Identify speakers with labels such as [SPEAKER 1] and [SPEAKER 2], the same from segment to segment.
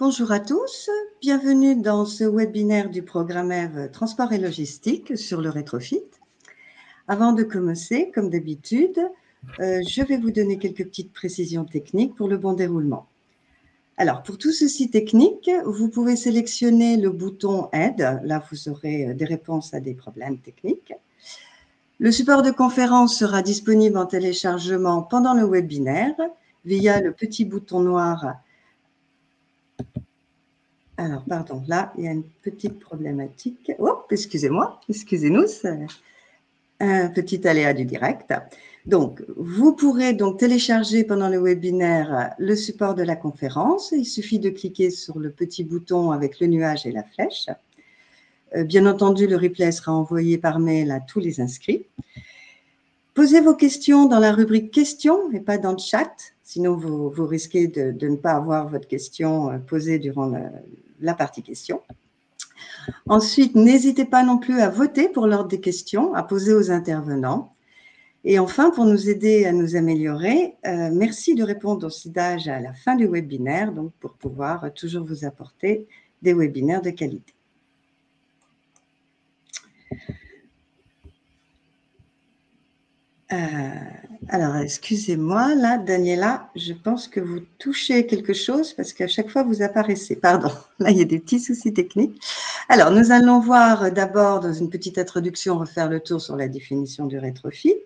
[SPEAKER 1] Bonjour à tous, bienvenue dans ce webinaire du programme EVE Transport et Logistique sur le rétrofit. Avant de commencer, comme d'habitude, je vais vous donner quelques petites précisions techniques pour le bon déroulement. Alors, pour tout ceci technique, vous pouvez sélectionner le bouton Aide. Là, vous aurez des réponses à des problèmes techniques. Le support de conférence sera disponible en téléchargement pendant le webinaire via le petit bouton noir. Alors, pardon, là, il y a une petite problématique. Oh, excusez-moi, excusez-nous, c'est un petit aléa du direct. Donc, vous pourrez donc télécharger pendant le webinaire le support de la conférence. Il suffit de cliquer sur le petit bouton avec le nuage et la flèche. Bien entendu, le replay sera envoyé par mail à tous les inscrits. Posez vos questions dans la rubrique questions et pas dans le chat, sinon vous risquez de ne pas avoir votre question posée durant la partie questions. Ensuite, n'hésitez pas non plus à voter pour l'ordre des questions, à poser aux intervenants. Et enfin, pour nous aider à nous améliorer, merci de répondre au sondage à la fin du webinaire, donc pour pouvoir toujours vous apporter des webinaires de qualité. Alors, excusez-moi, là, Daniela, je pense que vous touchez quelque chose parce qu'à chaque fois, vous apparaissez. Pardon, là, il y a des petits soucis techniques. Alors, nous allons voir d'abord, dans une petite introduction, refaire le tour sur la définition du rétrofit,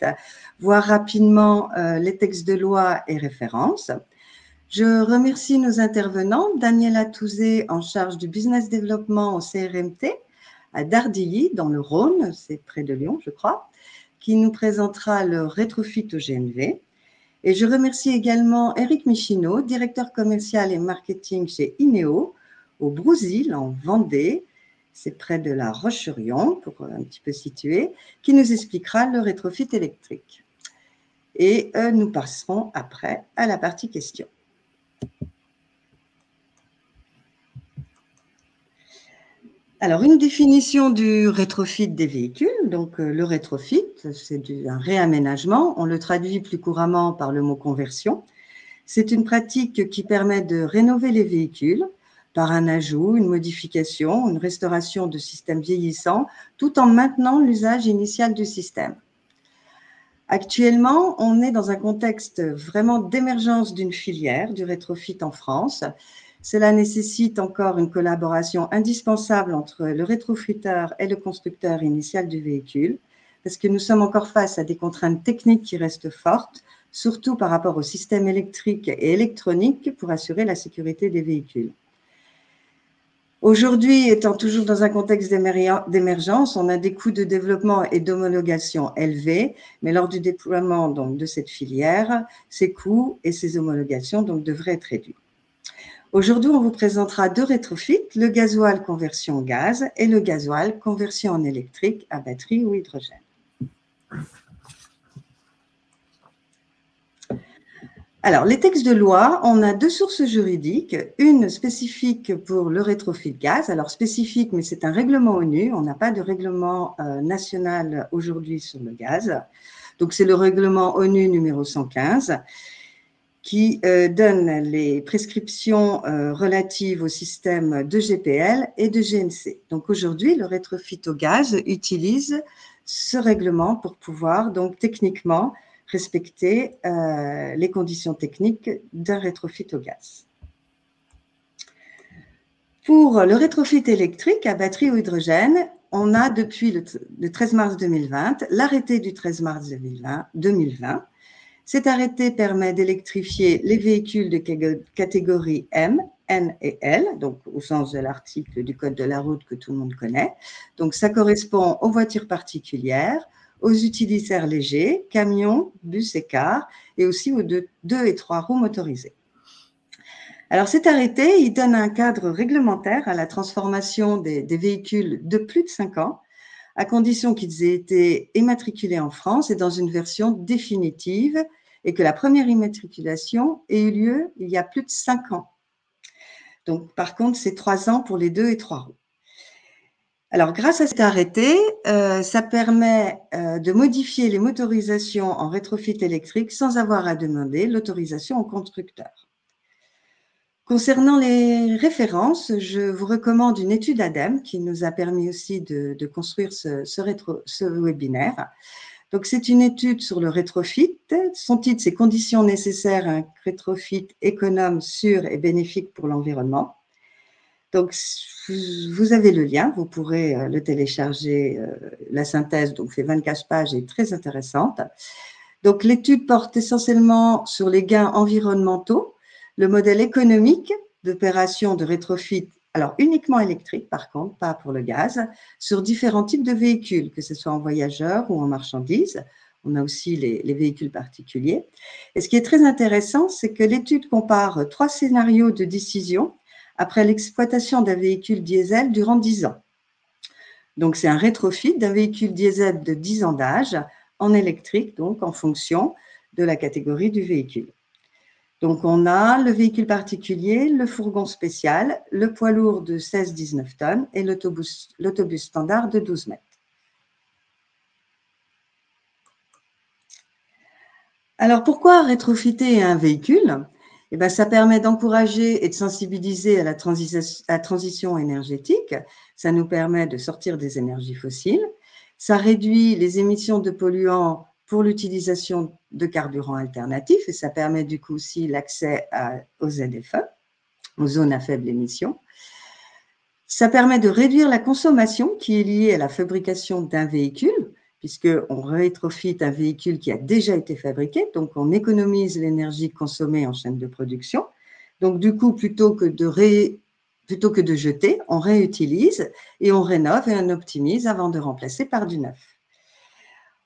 [SPEAKER 1] voir rapidement les textes de loi et références. Je remercie nos intervenants, Daniela Touzé, en charge du business développement au CRMT, à Dardilly, dans le Rhône, c'est près de Lyon, je crois, qui nous présentera le rétrofit au GNV. Et je remercie également Eric Michino, directeur commercial et marketing chez Ineo, au Brousil, en Vendée, c'est près de la Roche-sur-Yon, pour un petit peu situer, qui nous expliquera le rétrofit électrique. Et nous passerons après à la partie questions. Alors, une définition du rétrofit des véhicules. Donc, le rétrofit, c'est un réaménagement. On le traduit plus couramment par le mot conversion. C'est une pratique qui permet de rénover les véhicules par un ajout, une modification, une restauration de systèmes vieillissants, tout en maintenant l'usage initial du système. Actuellement, on est dans un contexte vraiment d'émergence d'une filière du rétrofit en France. Cela nécessite encore une collaboration indispensable entre le rétrofiteur et le constructeur initial du véhicule, parce que nous sommes encore face à des contraintes techniques qui restent fortes, surtout par rapport au système électrique et électronique pour assurer la sécurité des véhicules. Aujourd'hui, étant toujours dans un contexte d'émergence, on a des coûts de développement et d'homologation élevés, mais lors du déploiement donc, de cette filière, ces coûts et ces homologations donc, devraient être réduits. Aujourd'hui, on vous présentera deux rétrofits, le gasoil conversion gaz et le gasoil conversion en électrique à batterie ou hydrogène. Alors, les textes de loi, on a deux sources juridiques, une spécifique pour le rétrofit gaz, alors spécifique, mais c'est un règlement ONU, on n'a pas de règlement national aujourd'hui sur le gaz. Donc, c'est le règlement ONU numéro 115 qui donne les prescriptions relatives au système de GPL et de GNC. Donc, aujourd'hui, le rétrofit au gaz utilise ce règlement pour pouvoir, donc, techniquement, respecter les conditions techniques d'un rétrofit au gaz. Pour le rétrofit électrique à batterie ou hydrogène, on a depuis le 13 mars 2020 l'arrêté du 13 mars 2020. Cet arrêté permet d'électrifier les véhicules de catégorie M, N et L, donc au sens de l'article du Code de la route que tout le monde connaît. Donc ça correspond aux voitures particulières, aux utilitaires légers, camions, bus et cars, et aussi aux 2 et 3 roues motorisées. Alors cet arrêté, il donne un cadre réglementaire à la transformation des véhicules de plus de 5 ans, à condition qu'ils aient été immatriculés en France et dans une version définitive, et que la première immatriculation ait eu lieu il y a plus de 5 ans. Donc par contre, c'est 3 ans pour les 2 et 3 roues. Alors, grâce à cet arrêté, ça permet de modifier les motorisations en rétrofit électrique sans avoir à demander l'autorisation au constructeur. Concernant les références, je vous recommande une étude ADEME qui nous a permis aussi de construire ce webinaire. Donc, c'est une étude sur le rétrofit. Son titre, c'est « Conditions nécessaires à un rétrofit économe, sûr et bénéfique pour l'environnement ». Donc, vous avez le lien, vous pourrez le télécharger. La synthèse donc, fait 24 pages et est très intéressante. Donc, l'étude porte essentiellement sur les gains environnementaux, le modèle économique d'opération de rétrofit, alors uniquement électrique par contre, pas pour le gaz, sur différents types de véhicules, que ce soit en voyageurs ou en marchandises. On a aussi les véhicules particuliers. Et ce qui est très intéressant, c'est que l'étude compare 3 scénarios de décision après l'exploitation d'un véhicule diesel durant 10 ans. Donc, c'est un rétrofit d'un véhicule diesel de 10 ans d'âge en électrique, donc en fonction de la catégorie du véhicule. Donc, on a le véhicule particulier, le fourgon spécial, le poids lourd de 16-19 tonnes et l'autobus standard de 12 mètres. Alors, pourquoi rétrofiter un véhicule ? Eh bien, ça permet d'encourager et de sensibiliser à la transition énergétique. Ça nous permet de sortir des énergies fossiles. Ça réduit les émissions de polluants pour l'utilisation de carburants alternatifs et ça permet du coup aussi l'accès aux ZFE, aux zones à faible émission. Ça permet de réduire la consommation qui est liée à la fabrication d'un véhicule, puisqu'on rétrofit un véhicule qui a déjà été fabriqué, donc on économise l'énergie consommée en chaîne de production. Donc du coup, plutôt que de jeter, on réutilise et on rénove et on optimise avant de remplacer par du neuf.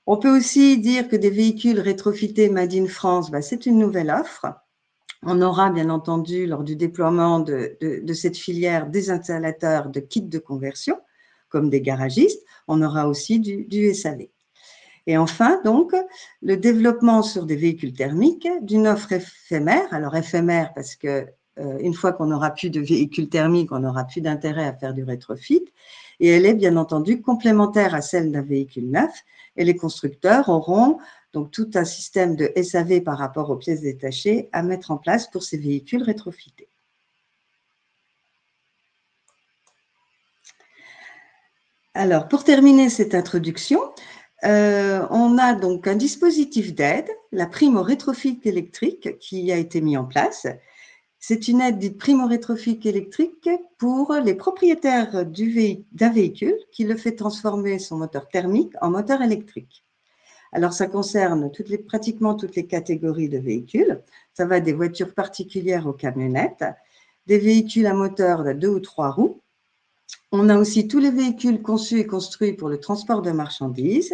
[SPEAKER 1] On peut aussi dire que des véhicules rétrofités Made in France, c'est une nouvelle offre. On aura bien entendu lors du déploiement de cette filière des installateurs de kits de conversion, comme des garagistes. On aura aussi du SAV. Et enfin, donc, le développement sur des véhicules thermiques d'une offre éphémère. Alors, éphémère parce que une fois qu'on n'aura plus de véhicules thermiques, on n'aura plus d'intérêt à faire du rétrofit. Et elle est bien entendu complémentaire à celle d'un véhicule neuf. Et les constructeurs auront donc tout un système de SAV par rapport aux pièces détachées à mettre en place pour ces véhicules rétrofités. Alors, pour terminer cette introduction, on a donc un dispositif d'aide, la prime au rétrofit électrique, qui a été mis en place. C'est une aide dite prime au rétrofit électrique pour les propriétaires d'un véhicule qui le fait transformer son moteur thermique en moteur électrique. Alors, ça concerne pratiquement toutes les catégories de véhicules. Ça va des voitures particulières aux camionnettes, des véhicules à moteur de 2 ou 3 roues. On a aussi tous les véhicules conçus et construits pour le transport de marchandises,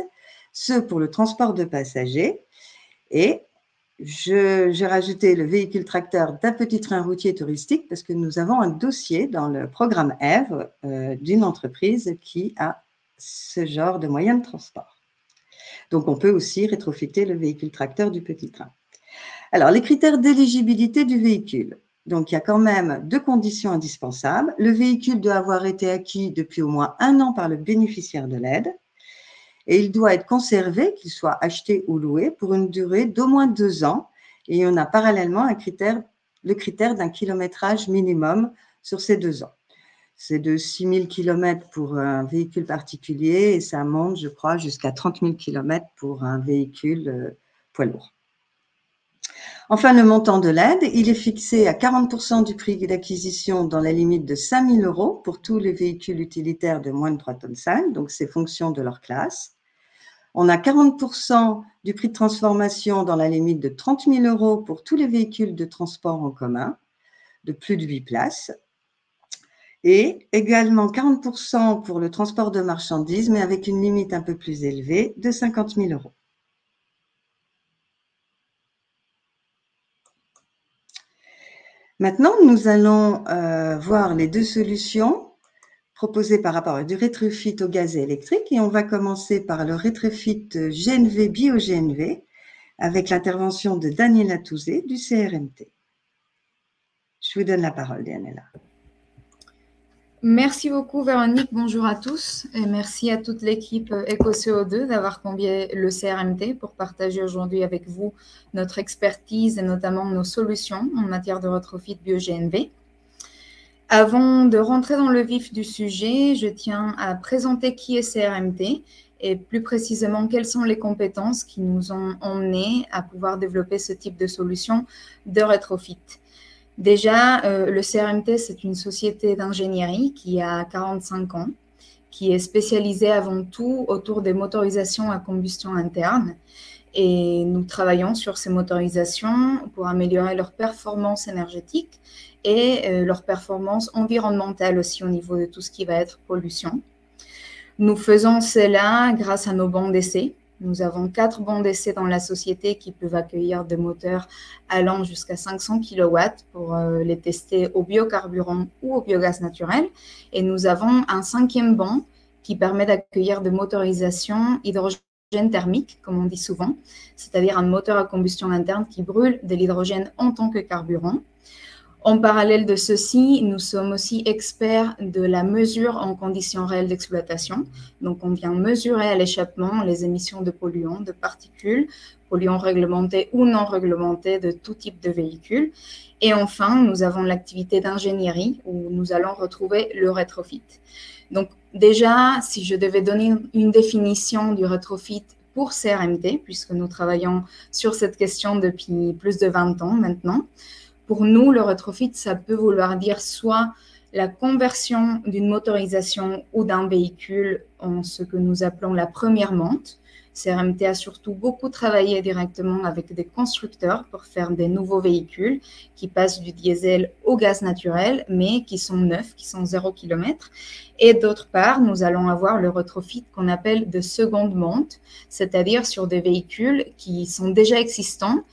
[SPEAKER 1] ceux pour le transport de passagers. Et j'ai rajouté le véhicule tracteur d'un petit train routier touristique parce que nous avons un dossier dans le programme EVE d'une entreprise qui a ce genre de moyen de transport. Donc, on peut aussi rétrofiter le véhicule tracteur du petit train. Alors, les critères d'éligibilité du véhicule. Donc, il y a quand même 2 conditions indispensables. Le véhicule doit avoir été acquis depuis au moins 1 an par le bénéficiaire de l'aide et il doit être conservé, qu'il soit acheté ou loué, pour une durée d'au moins 2 ans. Et on a parallèlement le critère d'un kilométrage minimum sur ces 2 ans. C'est de 6 000 km pour un véhicule particulier et ça monte, je crois, jusqu'à 30 000 km pour un véhicule poids lourd. Enfin, le montant de l'aide, il est fixé à 40% du prix d'acquisition dans la limite de 5 000 € pour tous les véhicules utilitaires de moins de 3,5 tonnes, donc c'est fonction de leur classe. On a 40% du prix de transformation dans la limite de 30 000 € pour tous les véhicules de transport en commun de plus de 8 places. Et également 40% pour le transport de marchandises, mais avec une limite un peu plus élevée de 50 000 €. Maintenant, nous allons voir les 2 solutions proposées par rapport à du rétrofit au gaz et électrique. Et on va commencer par le rétrofit GNV bio-GNV avec l'intervention de Daniela Touzé du CRMT. Je vous donne la parole, Daniela.
[SPEAKER 2] Merci beaucoup Véronique, bonjour à tous et merci à toute l'équipe EcoCO2 d'avoir convié le CRMT pour partager aujourd'hui avec vous notre expertise et notamment nos solutions en matière de rétrofit bio-GNV. Avant de rentrer dans le vif du sujet, je tiens à présenter qui est CRMT et plus précisément quelles sont les compétences qui nous ont emmenés à pouvoir développer ce type de solution de rétrofit. Déjà, le CRMT, c'est une société d'ingénierie qui a 45 ans, qui est spécialisée avant tout autour des motorisations à combustion interne. Et nous travaillons sur ces motorisations pour améliorer leur performance énergétique et leur performance environnementale aussi au niveau de tout ce qui va être pollution. Nous faisons cela grâce à nos bancs d'essai. Nous avons 4 bancs d'essai dans la société qui peuvent accueillir des moteurs allant jusqu'à 500 kW pour les tester au biocarburant ou au biogaz naturel. Et nous avons un 5e banc qui permet d'accueillir des motorisations hydrogène thermique, comme on dit souvent, c'est-à-dire un moteur à combustion interne qui brûle de l'hydrogène en tant que carburant. En parallèle de ceci, nous sommes aussi experts de la mesure en conditions réelles d'exploitation. Donc, on vient mesurer à l'échappement les émissions de polluants, de particules, polluants réglementés ou non réglementés de tout type de véhicules. Et enfin, nous avons l'activité d'ingénierie où nous allons retrouver le rétrofit. Donc, déjà, si je devais donner une définition du rétrofit pour CRMT, puisque nous travaillons sur cette question depuis plus de 20 ans maintenant, pour nous, le rétrofit, ça peut vouloir dire soit la conversion d'une motorisation ou d'un véhicule en ce que nous appelons la première monte. CRMT a surtout beaucoup travaillé directement avec des constructeurs pour faire des nouveaux véhicules qui passent du diesel au gaz naturel, mais qui sont neufs, qui sont 0 km. Et d'autre part, nous allons avoir le rétrofit qu'on appelle de seconde monte, c'est-à-dire sur des véhicules qui sont déjà existants.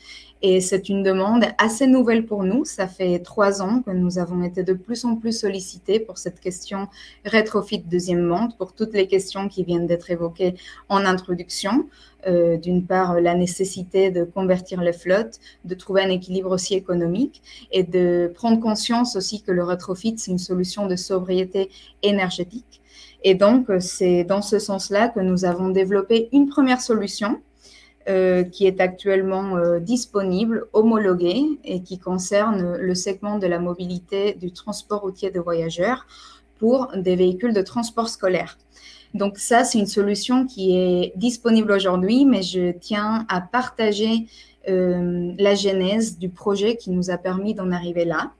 [SPEAKER 2] Et c'est une demande assez nouvelle pour nous. Ça fait 3 ans que nous avons été de plus en plus sollicités pour cette question rétrofit deuxième monte, pour toutes les questions qui viennent d'être évoquées en introduction. D'une part, la nécessité de convertir les flottes, de trouver un équilibre aussi économique et de prendre conscience aussi que le rétrofit, c'est une solution de sobriété énergétique. Et donc, c'est dans ce sens-là que nous avons développé une première solution qui est actuellement disponible, homologuée et qui concerne le segment de la mobilité du transport routier de voyageurs pour des véhicules de transport scolaire. Donc ça, c'est une solution qui est disponible aujourd'hui, mais je tiens à partager la genèse du projet qui nous a permis d'en arriver là.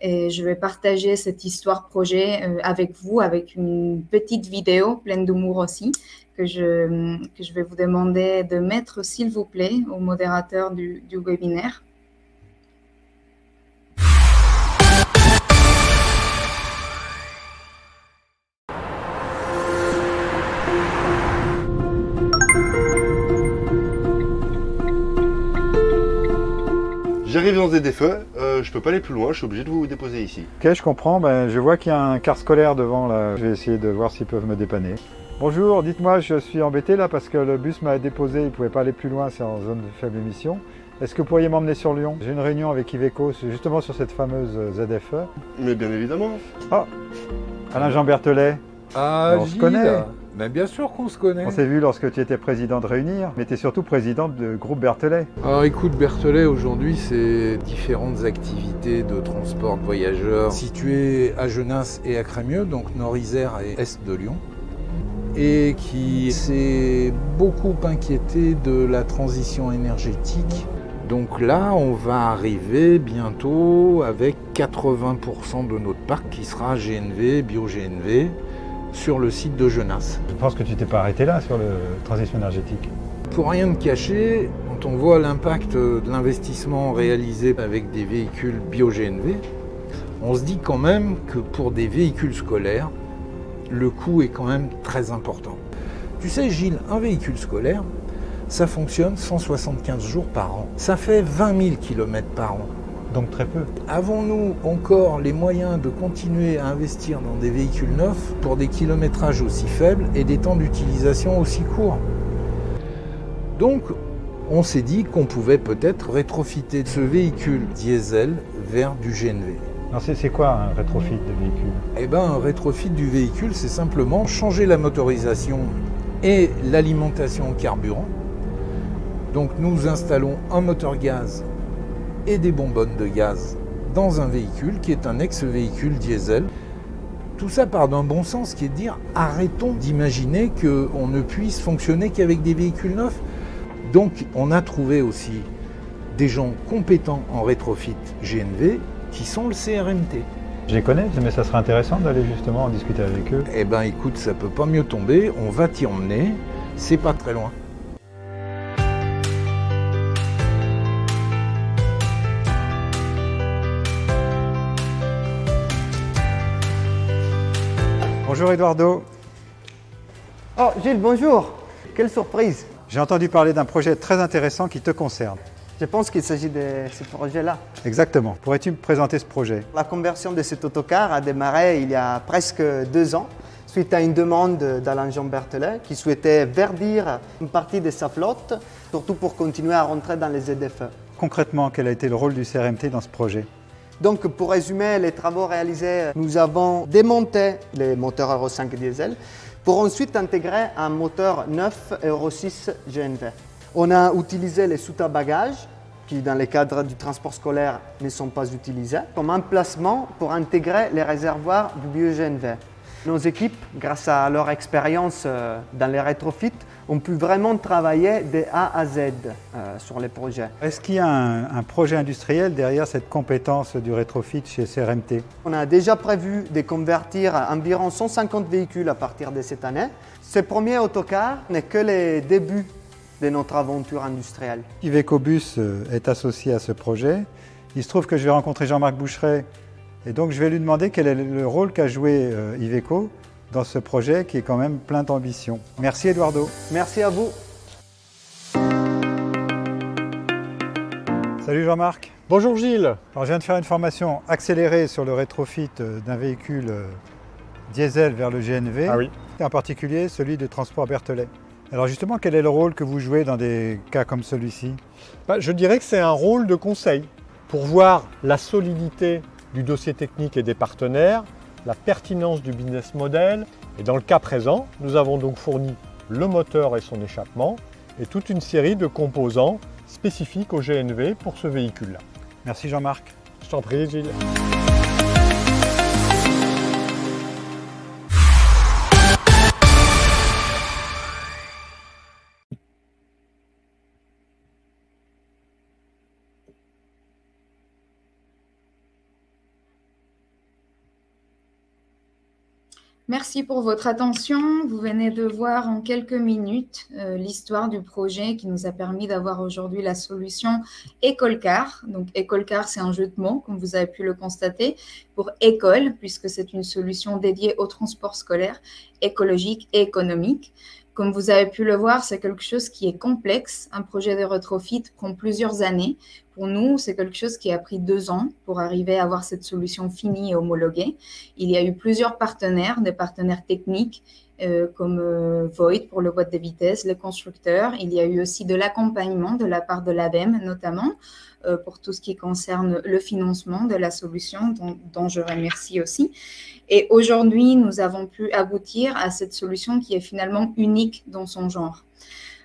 [SPEAKER 2] Et je vais partager cette histoire projet avec vous, avec une petite vidéo pleine d'humour aussi, que je vais vous demander de mettre, s'il vous plaît, au modérateur du webinaire.
[SPEAKER 3] J'arrive dans ZDFE, je peux pas aller plus loin, je suis obligé de vous déposer ici.
[SPEAKER 4] Ok, je comprends, je vois qu'il y a un car scolaire devant là, je vais essayer de voir s'ils peuvent me dépanner. Bonjour, dites-moi, je suis embêté là parce que le bus m'a déposé, il ne pouvait pas aller plus loin, c'est en zone de faible émission. Est-ce que vous pourriez m'emmener sur Lyon? J'ai une réunion avec Iveco, justement sur cette fameuse ZFE.
[SPEAKER 3] Mais bien évidemment.
[SPEAKER 4] Oh, Alain-Jean Berthelet.
[SPEAKER 5] Ah,
[SPEAKER 4] on se connaît.
[SPEAKER 5] Mais bien sûr qu'on se connaît.
[SPEAKER 4] On s'est vu lorsque tu étais président de Réunir, mais tu es surtout président du groupe Berthelet.
[SPEAKER 5] Alors écoute, Berthelet aujourd'hui c'est différentes activités de transport de voyageurs situées à Genasse et à Crémieux, donc Nord-Isère et Est de Lyon, et qui s'est beaucoup inquiété de la transition énergétique. Donc là, on va arriver bientôt avec 80% de notre parc qui sera GNV, bio-GNV, sur le site de Genasse.
[SPEAKER 4] Je pense que tu t'es pas arrêté là sur la transition énergétique.
[SPEAKER 5] Pour rien de cacher, quand on voit l'impact de l'investissement réalisé avec des véhicules bio-GNV, on se dit quand même que pour des véhicules scolaires, le coût est quand même très important. Tu sais Gilles, un véhicule scolaire, ça fonctionne 175 jours par an. Ça fait 20 000 km par an.
[SPEAKER 4] Donc très peu.
[SPEAKER 5] Avons-nous encore les moyens de continuer à investir dans des véhicules neufs pour des kilométrages aussi faibles et des temps d'utilisation aussi courts? Donc, on s'est dit qu'on pouvait peut-être rétrofiter ce véhicule diesel vers du GNV.
[SPEAKER 4] C'est quoi un rétrofit de véhicule?
[SPEAKER 5] Eh bien, un rétrofit du véhicule, c'est simplement changer la motorisation et l'alimentation en carburant. Donc, nous installons un moteur gaz et des bonbonnes de gaz dans un véhicule qui est un ex-véhicule diesel. Tout ça part d'un bon sens qui est de dire arrêtons d'imaginer qu'on ne puisse fonctionner qu'avec des véhicules neufs. Donc on a trouvé aussi des gens compétents en rétrofit GNV qui sont le CRMT.
[SPEAKER 4] Je les connais, mais ça serait intéressant d'aller justement en discuter avec eux.
[SPEAKER 5] Eh ben écoute, ça peut pas mieux tomber, on va t'y emmener, c'est pas très loin.
[SPEAKER 4] Bonjour Eduardo.
[SPEAKER 6] Oh Gilles, bonjour. Quelle surprise.
[SPEAKER 4] J'ai entendu parler d'un projet très intéressant qui te concerne.
[SPEAKER 6] Je pense qu'il s'agit de ce projet-là.
[SPEAKER 4] Exactement. Pourrais-tu me présenter ce projet?
[SPEAKER 6] La conversion de cet autocar a démarré il y a presque 2 ans, suite à une demande d'Alain Jean Berthelet qui souhaitait verdir une partie de sa flotte, surtout pour continuer à rentrer dans les ZFE.
[SPEAKER 4] Concrètement, quel a été le rôle du CRMT dans ce projet?
[SPEAKER 6] Donc pour résumer les travaux réalisés, nous avons démonté les moteurs Euro 5 diesel pour ensuite intégrer un moteur neuf Euro 6 GNV. On a utilisé les soutes à bagages qui, dans le cadre du transport scolaire, ne sont pas utilisés, comme emplacement pour intégrer les réservoirs du bio-GNV. Nos équipes, grâce à leur expérience dans les rétrofits, ont pu vraiment travailler de A à Z sur les projets.
[SPEAKER 4] Est-ce qu'il y a un projet industriel derrière cette compétence du rétrofit chez CRMT?
[SPEAKER 6] On a déjà prévu de convertir environ 150 véhicules à partir de cette année. Ce premier autocar n'est que le début de notre aventure industrielle.
[SPEAKER 4] Iveco Bus est associé à ce projet. Il se trouve que je vais rencontrer Jean-Marc Boucheret et donc je vais lui demander quel est le rôle qu'a joué Iveco dans ce projet qui est quand même plein d'ambition. Merci Eduardo.
[SPEAKER 6] Merci à vous.
[SPEAKER 4] Salut Jean-Marc.
[SPEAKER 7] Bonjour Gilles.
[SPEAKER 4] Alors, je viens de faire une formation accélérée sur le rétrofit d'un véhicule diesel vers le GNV,
[SPEAKER 7] Ah oui.
[SPEAKER 4] en particulier celui de Transport Berthelet. Alors justement, quel est le rôle que vous jouez dans des cas comme celui-ci?
[SPEAKER 7] Je dirais que c'est un rôle de conseil pour voir la solidité du dossier technique et des partenaires, la pertinence du business model. Et dans le cas présent, nous avons donc fourni le moteur et son échappement et toute une série de composants spécifiques au GNV pour ce véhicule-là.
[SPEAKER 4] Merci Jean-Marc.
[SPEAKER 7] Je t'en prie Gilles.
[SPEAKER 2] Merci pour votre attention. Vous venez de voir en quelques minutes l'histoire du projet qui nous a permis d'avoir aujourd'hui la solution Ecolcar. Donc Ecolcar, c'est un jeu de mots, comme vous avez pu le constater, pour école, puisque c'est une solution dédiée au transport scolaire, écologique et économique. Comme vous avez pu le voir, c'est quelque chose qui est complexe. Un projet de retrofit prend plusieurs années. Pour nous, c'est quelque chose qui a pris 2 ans pour arriver à avoir cette solution finie et homologuée. Il y a eu plusieurs partenaires, des partenaires techniques comme Voith pour le boîte de vitesse, les constructeurs. Il y a eu aussi de l'accompagnement de la part de l'ADEME notamment pour tout ce qui concerne le financement de la solution dont je remercie aussi. Et aujourd'hui, nous avons pu aboutir à cette solution qui est finalement unique dans son genre.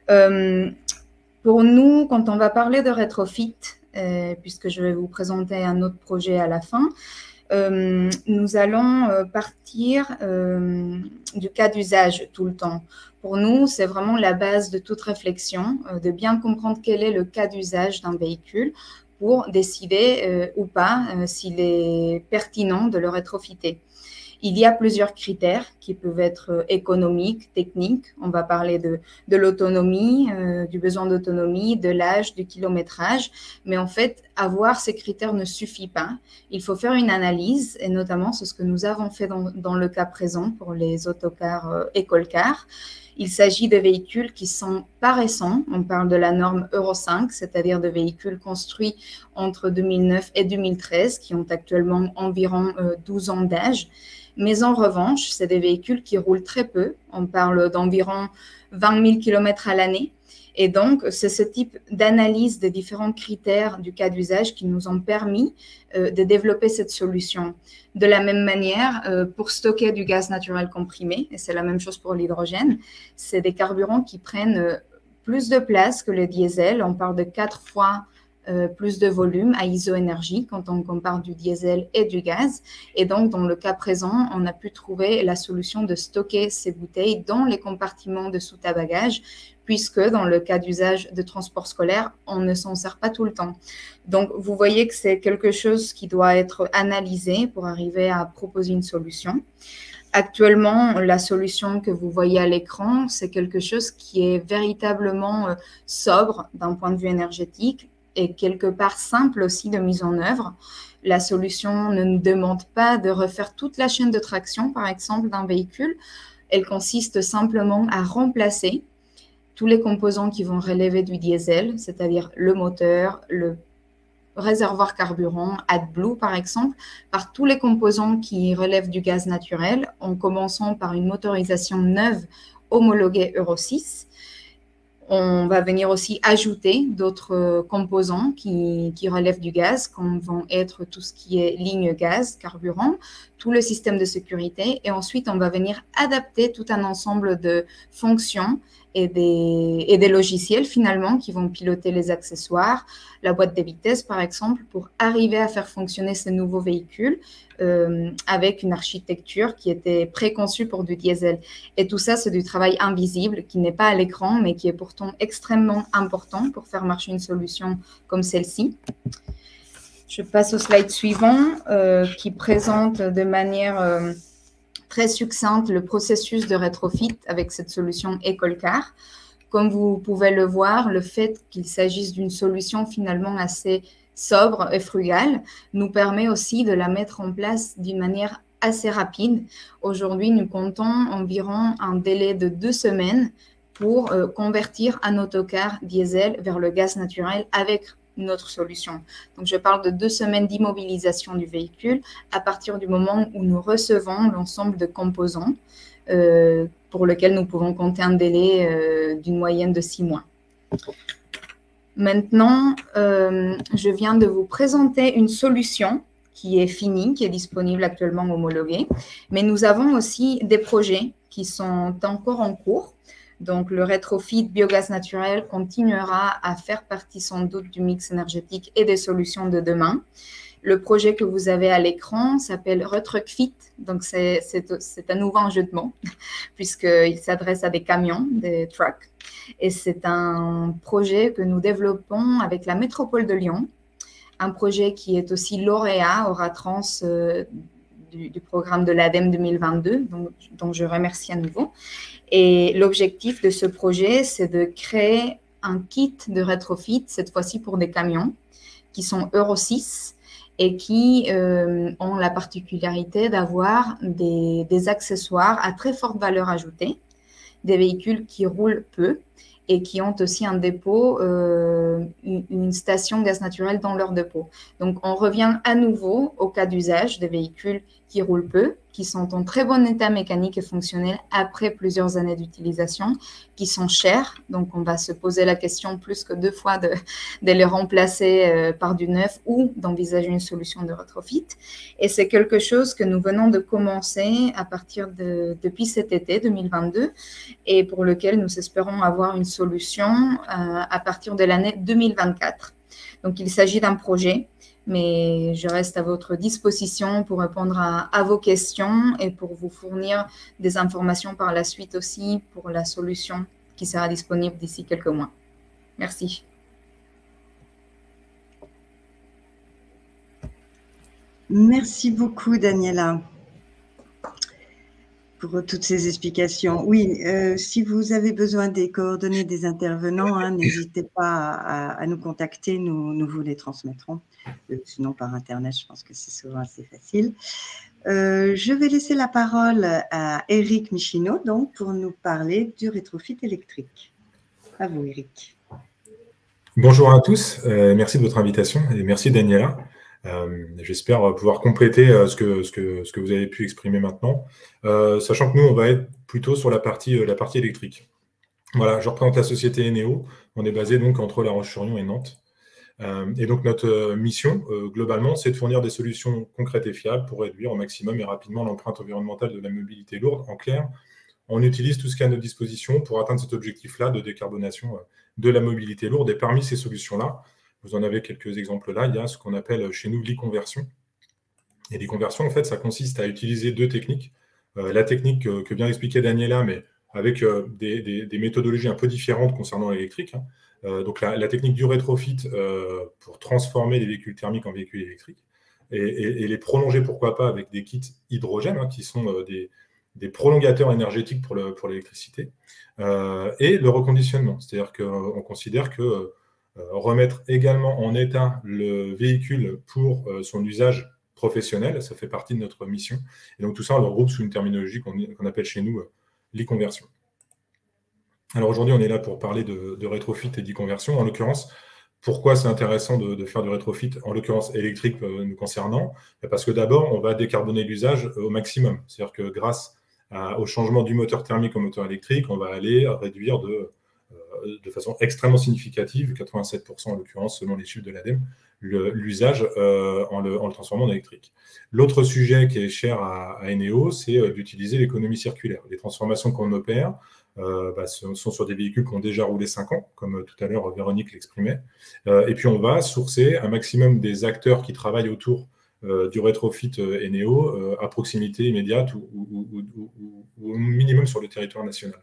[SPEAKER 2] Pour nous, quand on va parler de rétrofit, puisque je vais vous présenter un autre projet à la fin, nous allons partir du cas d'usage tout le temps. Pour nous, c'est vraiment la base de toute réflexion, de bien comprendre quel est le cas d'usage d'un véhicule pour décider ou pas s'il est pertinent de le rétrofiter. Il y a plusieurs critères qui peuvent être économiques, techniques. On va parler de l'autonomie, du besoin d'autonomie, de l'âge, du kilométrage. Mais en fait, avoir ces critères ne suffit pas. Il faut faire une analyse, et notamment c'est ce que nous avons fait dans le cas présent pour les autocars Ecolcar. Il s'agit de véhicules qui sont pas récents. On parle de la norme Euro 5, c'est-à-dire de véhicules construits entre 2009 et 2013, qui ont actuellement environ 12 ans d'âge. Mais en revanche, c'est des véhicules qui roulent très peu. On parle d'environ 20 000 km à l'année. Et donc, c'est ce type d'analyse des différents critères du cas d'usage qui nous ont permis de développer cette solution. De la même manière, pour stocker du gaz naturel comprimé, et c'est la même chose pour l'hydrogène, c'est des carburants qui prennent plus de place que le diesel. On parle de 4 fois plus de volume à isoénergie quand on compare du diesel et du gaz. Et donc, dans le cas présent, on a pu trouver la solution de stocker ces bouteilles dans les compartiments de soute à bagages, puisque dans le cas d'usage de transport scolaire, on ne s'en sert pas tout le temps. Donc, vous voyez que c'est quelque chose qui doit être analysé pour arriver à proposer une solution. Actuellement, la solution que vous voyez à l'écran, c'est quelque chose qui est véritablement sobre d'un point de vue énergétique et quelque part simple aussi de mise en œuvre. La solution ne nous demande pas de refaire toute la chaîne de traction, par exemple, d'un véhicule. Elle consiste simplement à remplacer tous les composants qui vont relever du diesel, c'est-à-dire le moteur, le réservoir carburant, AdBlue par exemple, par tous les composants qui relèvent du gaz naturel, en commençant par une motorisation neuve homologuée Euro 6. On va venir aussi ajouter d'autres composants qui relèvent du gaz, comme vont être tout ce qui est ligne gaz, carburant, tout le système de sécurité. Et ensuite, on va venir adapter tout un ensemble de fonctions et des logiciels finalement qui vont piloter les accessoires, la boîte des vitesses par exemple, pour arriver à faire fonctionner ces nouveaux véhicules avec une architecture qui était préconçue pour du diesel. Et tout ça, c'est du travail invisible qui n'est pas à l'écran, mais qui est pourtant extrêmement important pour faire marcher une solution comme celle-ci. Je passe au slide suivant qui présente de manière très succincte le processus de rétrofit avec cette solution Ecolcar. Comme vous pouvez le voir, le fait qu'il s'agisse d'une solution finalement assez sobre et frugale nous permet aussi de la mettre en place d'une manière assez rapide. Aujourd'hui, nous comptons environ un délai de 2 semaines pour convertir un autocar diesel vers le gaz naturel avec notre solution. Donc, je parle de 2 semaines d'immobilisation du véhicule à partir du moment où nous recevons l'ensemble de composants pour lequel nous pouvons compter un délai d'une moyenne de 6 mois. Maintenant, je viens de vous présenter une solution qui est finie, qui est disponible actuellement homologuée, mais nous avons aussi des projets qui sont encore en cours. Donc, le rétrofit biogaz naturel continuera à faire partie sans doute du mix énergétique et des solutions de demain. Le projet que vous avez à l'écran s'appelle Retruckfit. Donc, c'est à nouveau un jeu de mots puisqu'il s'adresse à des camions, des trucks. Et c'est un projet que nous développons avec la métropole de Lyon, un projet qui est aussi lauréat au Ratrans du programme de l'ADEME 2022, dont je remercie à nouveau. Et l'objectif de ce projet, c'est de créer un kit de rétrofit, cette fois-ci pour des camions, qui sont Euro 6 et qui ont la particularité d'avoir des accessoires à très forte valeur ajoutée, des véhicules qui roulent peu et qui ont aussi un dépôt, une station gaz naturel dans leur dépôt. Donc, on revient à nouveau au cas d'usage des véhicules qui roulent peu, qui sont en très bon état mécanique et fonctionnel après plusieurs années d'utilisation, qui sont chers. Donc, on va se poser la question plus que 2 fois de les remplacer par du neuf ou d'envisager une solution de retrofit. Et c'est quelque chose que nous venons de commencer à partir depuis cet été 2022 et pour lequel nous espérons avoir une solution à partir de l'année 2024. Donc, il s'agit d'un projet, mais je reste à votre disposition pour répondre à vos questions et pour vous fournir des informations par la suite aussi pour la solution qui sera disponible d'ici quelques mois. Merci.
[SPEAKER 1] Merci beaucoup, Daniela, pour toutes ces explications. Oui, si vous avez besoin des coordonnées des intervenants, n'hésitez pas à nous contacter, nous vous les transmettrons. Sinon, par Internet, je pense que c'est souvent assez facile. Je vais laisser la parole à Eric Michino, donc, pour nous parler du rétrofit électrique. À vous, Eric.
[SPEAKER 8] Bonjour à tous, merci de votre invitation et merci Daniela. J'espère pouvoir compléter ce que vous avez pu exprimer maintenant, sachant que nous, on va être plutôt sur la partie électrique. Voilà, je représente la société Eneo. On est basé donc entre La Roche-sur-Yon et Nantes. Et donc, notre mission, globalement, c'est de fournir des solutions concrètes et fiables pour réduire au maximum et rapidement l'empreinte environnementale de la mobilité lourde. En clair, on utilise tout ce qui est à notre disposition pour atteindre cet objectif-là de décarbonation de la mobilité lourde. Et parmi ces solutions-là, vous en avez quelques exemples là. Il y a ce qu'on appelle chez nous l'e-conversion. Et l'e-conversion, en fait, ça consiste à utiliser deux techniques. La technique que vient d'expliquer Daniela, mais avec des méthodologies un peu différentes concernant l'électrique. Donc la technique du rétrofit pour transformer les véhicules thermiques en véhicules électriques et les prolonger, pourquoi pas, avec des kits hydrogène, qui sont des prolongateurs énergétiques pour l'électricité, et le reconditionnement. C'est-à-dire qu'on considère que remettre également en état le véhicule pour son usage professionnel, ça fait partie de notre mission. Et donc tout ça, on le regroupe sous une terminologie qu'on appelle chez nous l'e-conversion. Alors aujourd'hui, on est là pour parler de rétrofit et d'e-conversion. En l'occurrence, pourquoi c'est intéressant de faire du rétrofit, en l'occurrence électrique nous concernant? Parce que d'abord, on va décarboner l'usage au maximum. C'est-à-dire que grâce au changement du moteur thermique au moteur électrique, on va aller réduire de façon extrêmement significative, 87% en l'occurrence, selon les chiffres de l'ADEME, l'usage en le transformant en électrique. L'autre sujet qui est cher à Eneo, c'est d'utiliser l'économie circulaire. Les transformations qu'on opère sont sur des véhicules qui ont déjà roulé 5 ans, comme tout à l'heure Véronique l'exprimait. Et puis on va sourcer un maximum des acteurs qui travaillent autour du rétrofit Eneo à proximité immédiate ou au minimum sur le territoire national.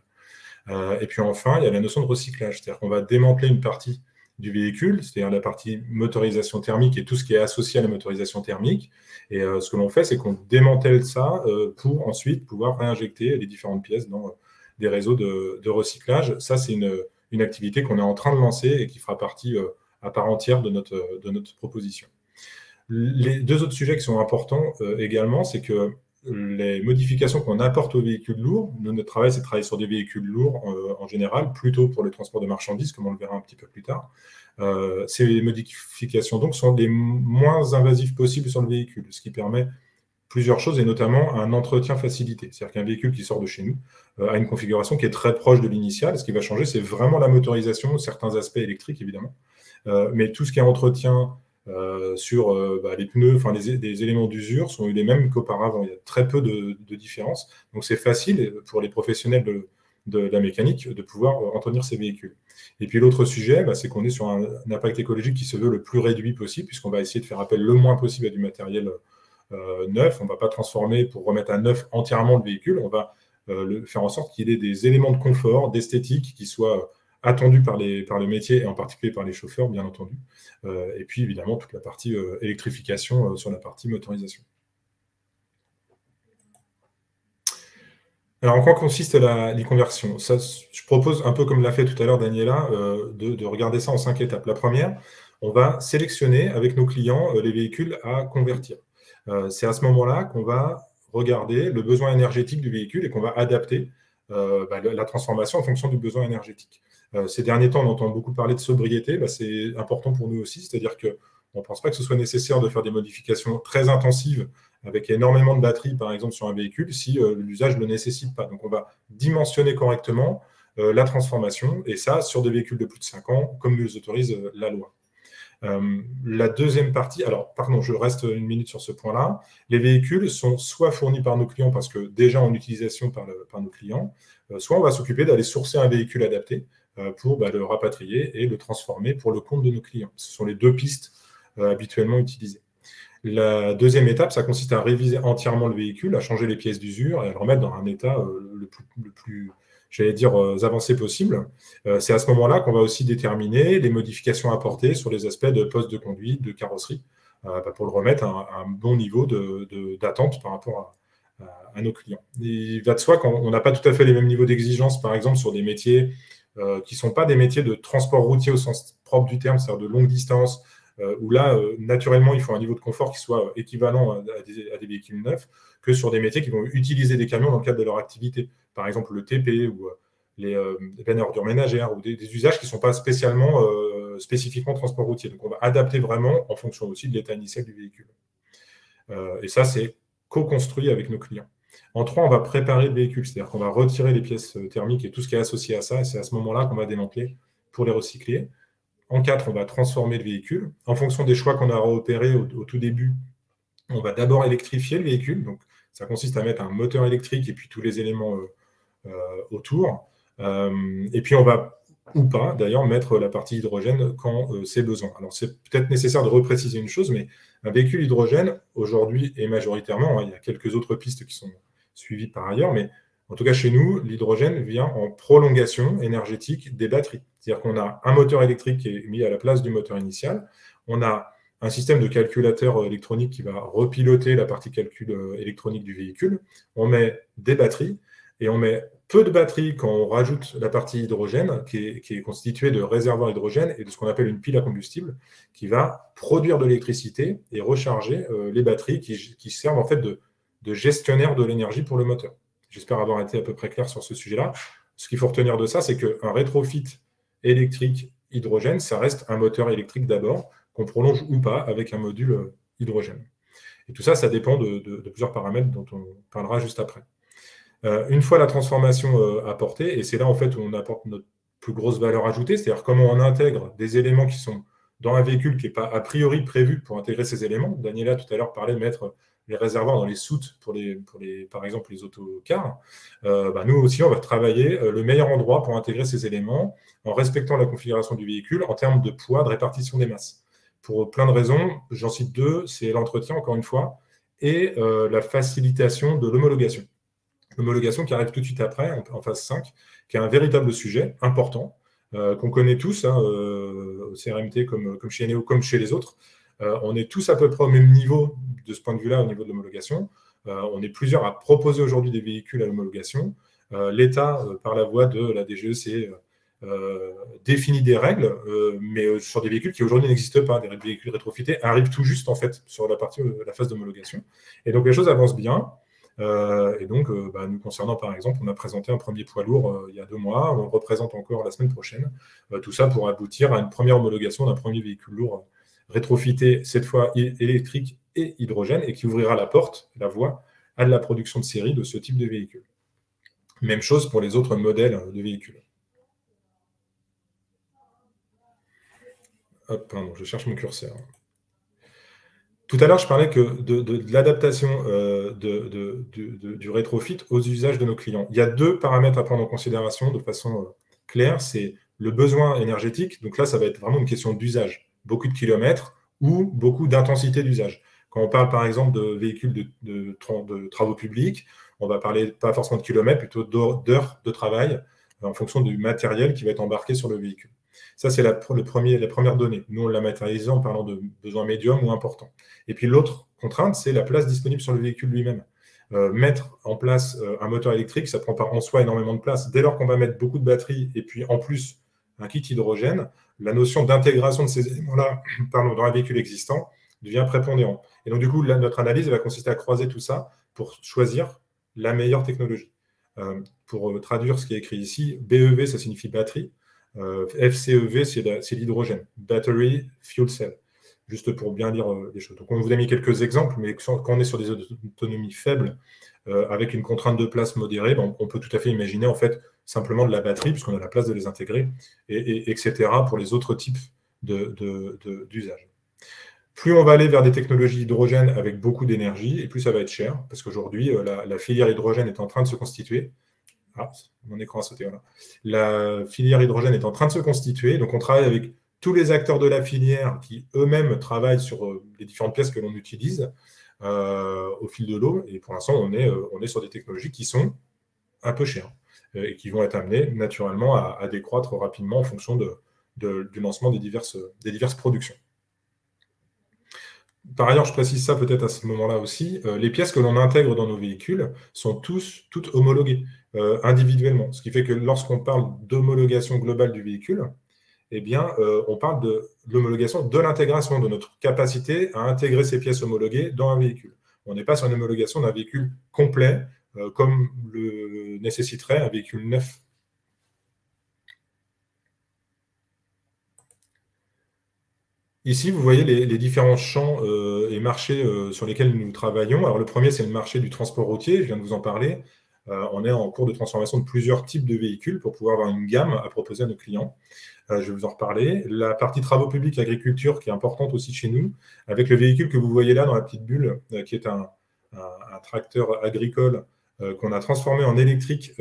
[SPEAKER 8] Et puis enfin, il y a la notion de recyclage, c'est-à-dire qu'on va démanteler une partie du véhicule, c'est-à-dire la partie motorisation thermique et tout ce qui est associé à la motorisation thermique. Et ce que l'on fait, c'est qu'on démantèle ça pour ensuite pouvoir réinjecter les différentes pièces dans des réseaux de recyclage. Ça, c'est une activité qu'on est en train de lancer et qui fera partie à part entière de notre proposition. Les deux autres sujets qui sont importants également, c'est que les modifications qu'on apporte aux véhicules lourds, notre travail, c'est de travailler sur des véhicules lourds en général, plutôt pour le transport de marchandises, comme on le verra un petit peu plus tard. Ces modifications donc sont les moins invasives possibles sur le véhicule, ce qui permet plusieurs choses, et notamment un entretien facilité. C'est-à-dire qu'un véhicule qui sort de chez nous a une configuration qui est très proche de l'initiale. Ce qui va changer, c'est vraiment la motorisation, certains aspects électriques, évidemment, mais tout ce qui est entretien sur les pneus, enfin des éléments d'usure sont les mêmes qu'auparavant. Il y a très peu de différence. Donc c'est facile pour les professionnels de la mécanique de pouvoir entretenir ces véhicules. Et puis l'autre sujet, c'est qu'on est sur un impact écologique qui se veut le plus réduit possible, puisqu'on va essayer de faire appel le moins possible à du matériel neuf. On ne va pas transformer pour remettre à neuf entièrement le véhicule. On va faire en sorte qu'il y ait des éléments de confort, d'esthétique qui soient attendu par le métier et en particulier par les chauffeurs, bien entendu. Et puis, évidemment, toute la partie électrification sur la partie motorisation. Alors, en quoi consiste l'e-conversion? Je propose, un peu comme l'a fait tout à l'heure Daniela, de regarder ça en 5 étapes. La première, on va sélectionner avec nos clients les véhicules à convertir. C'est à ce moment-là qu'on va regarder le besoin énergétique du véhicule et qu'on va adapter la transformation en fonction du besoin énergétique. Ces derniers temps, on entend beaucoup parler de sobriété. C'est important pour nous aussi, c'est-à-dire qu'on ne pense pas que ce soit nécessaire de faire des modifications très intensives avec énormément de batterie, par exemple, sur un véhicule, si l'usage ne le nécessite pas. Donc, on va dimensionner correctement la transformation, et ça, sur des véhicules de plus de 5 ans, comme nous autorise la loi. La deuxième partie, alors, pardon, je reste une minute sur ce point-là. Les véhicules sont soit fournis par nos clients parce que déjà en utilisation par nos clients, soit on va s'occuper d'aller sourcer un véhicule adapté pour le rapatrier et le transformer pour le compte de nos clients. Ce sont les deux pistes habituellement utilisées. La deuxième étape, ça consiste à réviser entièrement le véhicule, à changer les pièces d'usure et à le remettre dans un état le plus j'allais dire, avancé possible. C'est à ce moment-là qu'on va aussi déterminer les modifications apportées sur les aspects de poste de conduite, de carrosserie, pour le remettre à un bon niveau d'attente par rapport à nos clients. Il va de soi qu'on n'a pas tout à fait les mêmes niveaux d'exigence, par exemple, sur des métiers qui ne sont pas des métiers de transport routier au sens propre du terme, c'est-à-dire de longue distance, où là, naturellement, il faut un niveau de confort qui soit équivalent à des véhicules neufs, que sur des métiers qui vont utiliser des camions dans le cadre de leur activité. Par exemple, le TP ou les bennes à ordures ménagères, ou des usages qui ne sont pas spécifiquement transport routier. Donc, on va adapter vraiment en fonction aussi de l'état initial du véhicule. Et ça, c'est co-construit avec nos clients. En 3, on va préparer le véhicule, c'est-à-dire qu'on va retirer les pièces thermiques et tout ce qui est associé à ça, et c'est à ce moment-là qu'on va démanteler pour les recycler. En 4, on va transformer le véhicule. En fonction des choix qu'on aura opérés au tout début, on va d'abord électrifier le véhicule. Donc, ça consiste à mettre un moteur électrique et puis tous les éléments autour. Et puis, on va ou pas, d'ailleurs, mettre la partie hydrogène quand c'est besoin. Alors, c'est peut-être nécessaire de repréciser une chose, mais un véhicule hydrogène, aujourd'hui et majoritairement, il y a quelques autres pistes qui sont suivies par ailleurs, mais en tout cas, chez nous, l'hydrogène vient en prolongation énergétique des batteries. C'est-à-dire qu'on a un moteur électrique qui est mis à la place du moteur initial, on a un système de calculateur électronique qui va repiloter la partie calcul électronique du véhicule, on met des batteries, et on met peu de batteries quand on rajoute la partie hydrogène, qui est constituée de réservoirs hydrogène et de ce qu'on appelle une pile à combustible, qui va produire de l'électricité et recharger les batteries qui servent en fait de gestionnaire de l'énergie pour le moteur. J'espère avoir été à peu près clair sur ce sujet-là. Ce qu'il faut retenir de ça, c'est qu'un rétrofit électrique hydrogène, ça reste un moteur électrique d'abord, qu'on prolonge ou pas avec un module hydrogène. Et tout ça, ça dépend de plusieurs paramètres dont on parlera juste après. Une fois la transformation apportée, et c'est là en fait où on apporte notre plus grosse valeur ajoutée, c'est-à-dire comment on intègre des éléments qui sont dans un véhicule qui n'est pas a priori prévu pour intégrer ces éléments. Daniela tout à l'heure parlait de mettre les réservoirs dans les soutes pour par exemple les autocars. Nous aussi, on va travailler le meilleur endroit pour intégrer ces éléments en respectant la configuration du véhicule en termes de poids, de répartition des masses. Pour plein de raisons, j'en cite deux, c'est l'entretien encore une fois, et la facilitation de l'homologation. L'homologation qui arrive tout de suite après, en phase 5, qui est un véritable sujet important, qu'on connaît tous, au CRMT comme chez Neo, comme chez les autres. On est tous à peu près au même niveau de ce point de vue-là, au niveau de l'homologation. On est plusieurs à proposer aujourd'hui des véhicules à l'homologation. L'État, par la voie de la DGEC, définit des règles, mais sur des véhicules qui aujourd'hui n'existent pas. Des véhicules rétrofités arrivent tout juste, en fait, sur la phase d'homologation. Et donc, les choses avancent bien. Et donc, nous concernant par exemple, on a présenté un premier poids lourd il y a 2 mois, on le représente encore la semaine prochaine. Tout ça pour aboutir à une première homologation d'un premier véhicule lourd rétrofité, cette fois électrique et hydrogène, et qui ouvrira la voie à de la production de série de ce type de véhicule. Même chose pour les autres modèles de véhicules. Hop, pardon, je cherche mon curseur. Tout à l'heure, je parlais de l'adaptation du rétrofit aux usages de nos clients. Il y a 2 paramètres à prendre en considération de façon claire. C'est le besoin énergétique. Donc là, ça va être vraiment une question d'usage. Beaucoup de kilomètres ou beaucoup d'intensité d'usage. Quand on parle, par exemple, de véhicules de travaux publics, on va parler pas forcément de kilomètres, plutôt d'heures de travail en fonction du matériel qui va être embarqué sur le véhicule. Ça, c'est la première donnée. Nous, on l'a matérialisé en parlant de besoins médiums ou importants. Et puis, l'autre contrainte, c'est la place disponible sur le véhicule lui-même. Mettre en place un moteur électrique, ça ne prend pas en soi énormément de place. Dès lors qu'on va mettre beaucoup de batteries et puis en plus un kit hydrogène, la notion d'intégration de ces éléments-là dans un véhicule existant devient prépondérant. Et donc, du coup, là, notre analyse va consister à croiser tout ça pour choisir la meilleure technologie. Pour traduire ce qui est écrit ici, BEV, ça signifie batterie. FCEV, c'est l'hydrogène, Battery Fuel Cell, juste pour bien lire les choses. Donc, on vous a mis quelques exemples, mais quand on est sur des autonomies faibles, avec une contrainte de place modérée, on peut tout à fait imaginer en fait simplement de la batterie, puisqu'on a la place de les intégrer, etc. pour les autres types d'usages. Plus on va aller vers des technologies hydrogène avec beaucoup d'énergie, et plus ça va être cher, parce qu'aujourd'hui, la filière hydrogène est en train de se constituer. Ah, mon écran a sauté, voilà. La filière hydrogène est en train de se constituer, donc on travaille avec tous les acteurs de la filière qui eux-mêmes travaillent sur les différentes pièces que l'on utilise au fil de l'eau, et pour l'instant, on est sur des technologies qui sont un peu chères et qui vont être amenées naturellement à décroître rapidement en fonction du lancement des diverses productions. Par ailleurs, je précise ça peut-être à ce moment-là aussi, les pièces que l'on intègre dans nos véhicules sont toutes homologuées individuellement. Ce qui fait que lorsqu'on parle d'homologation globale du véhicule, eh bien, on parle de l'homologation de l'intégration, de notre capacité à intégrer ces pièces homologuées dans un véhicule. On n'est pas sur une homologation d'un véhicule complet, comme le nécessiterait un véhicule neuf. Ici, vous voyez les différents champs et marchés sur lesquels nous travaillons. Alors, le premier, c'est le marché du transport routier, je viens de vous en parler. On est en cours de transformation de plusieurs types de véhicules pour pouvoir avoir une gamme à proposer à nos clients. Je vais vous en reparler. La partie travaux publics, agriculture, qui est importante aussi chez nous, avec le véhicule que vous voyez là dans la petite bulle, qui est un tracteur agricole qu'on a transformé en électrique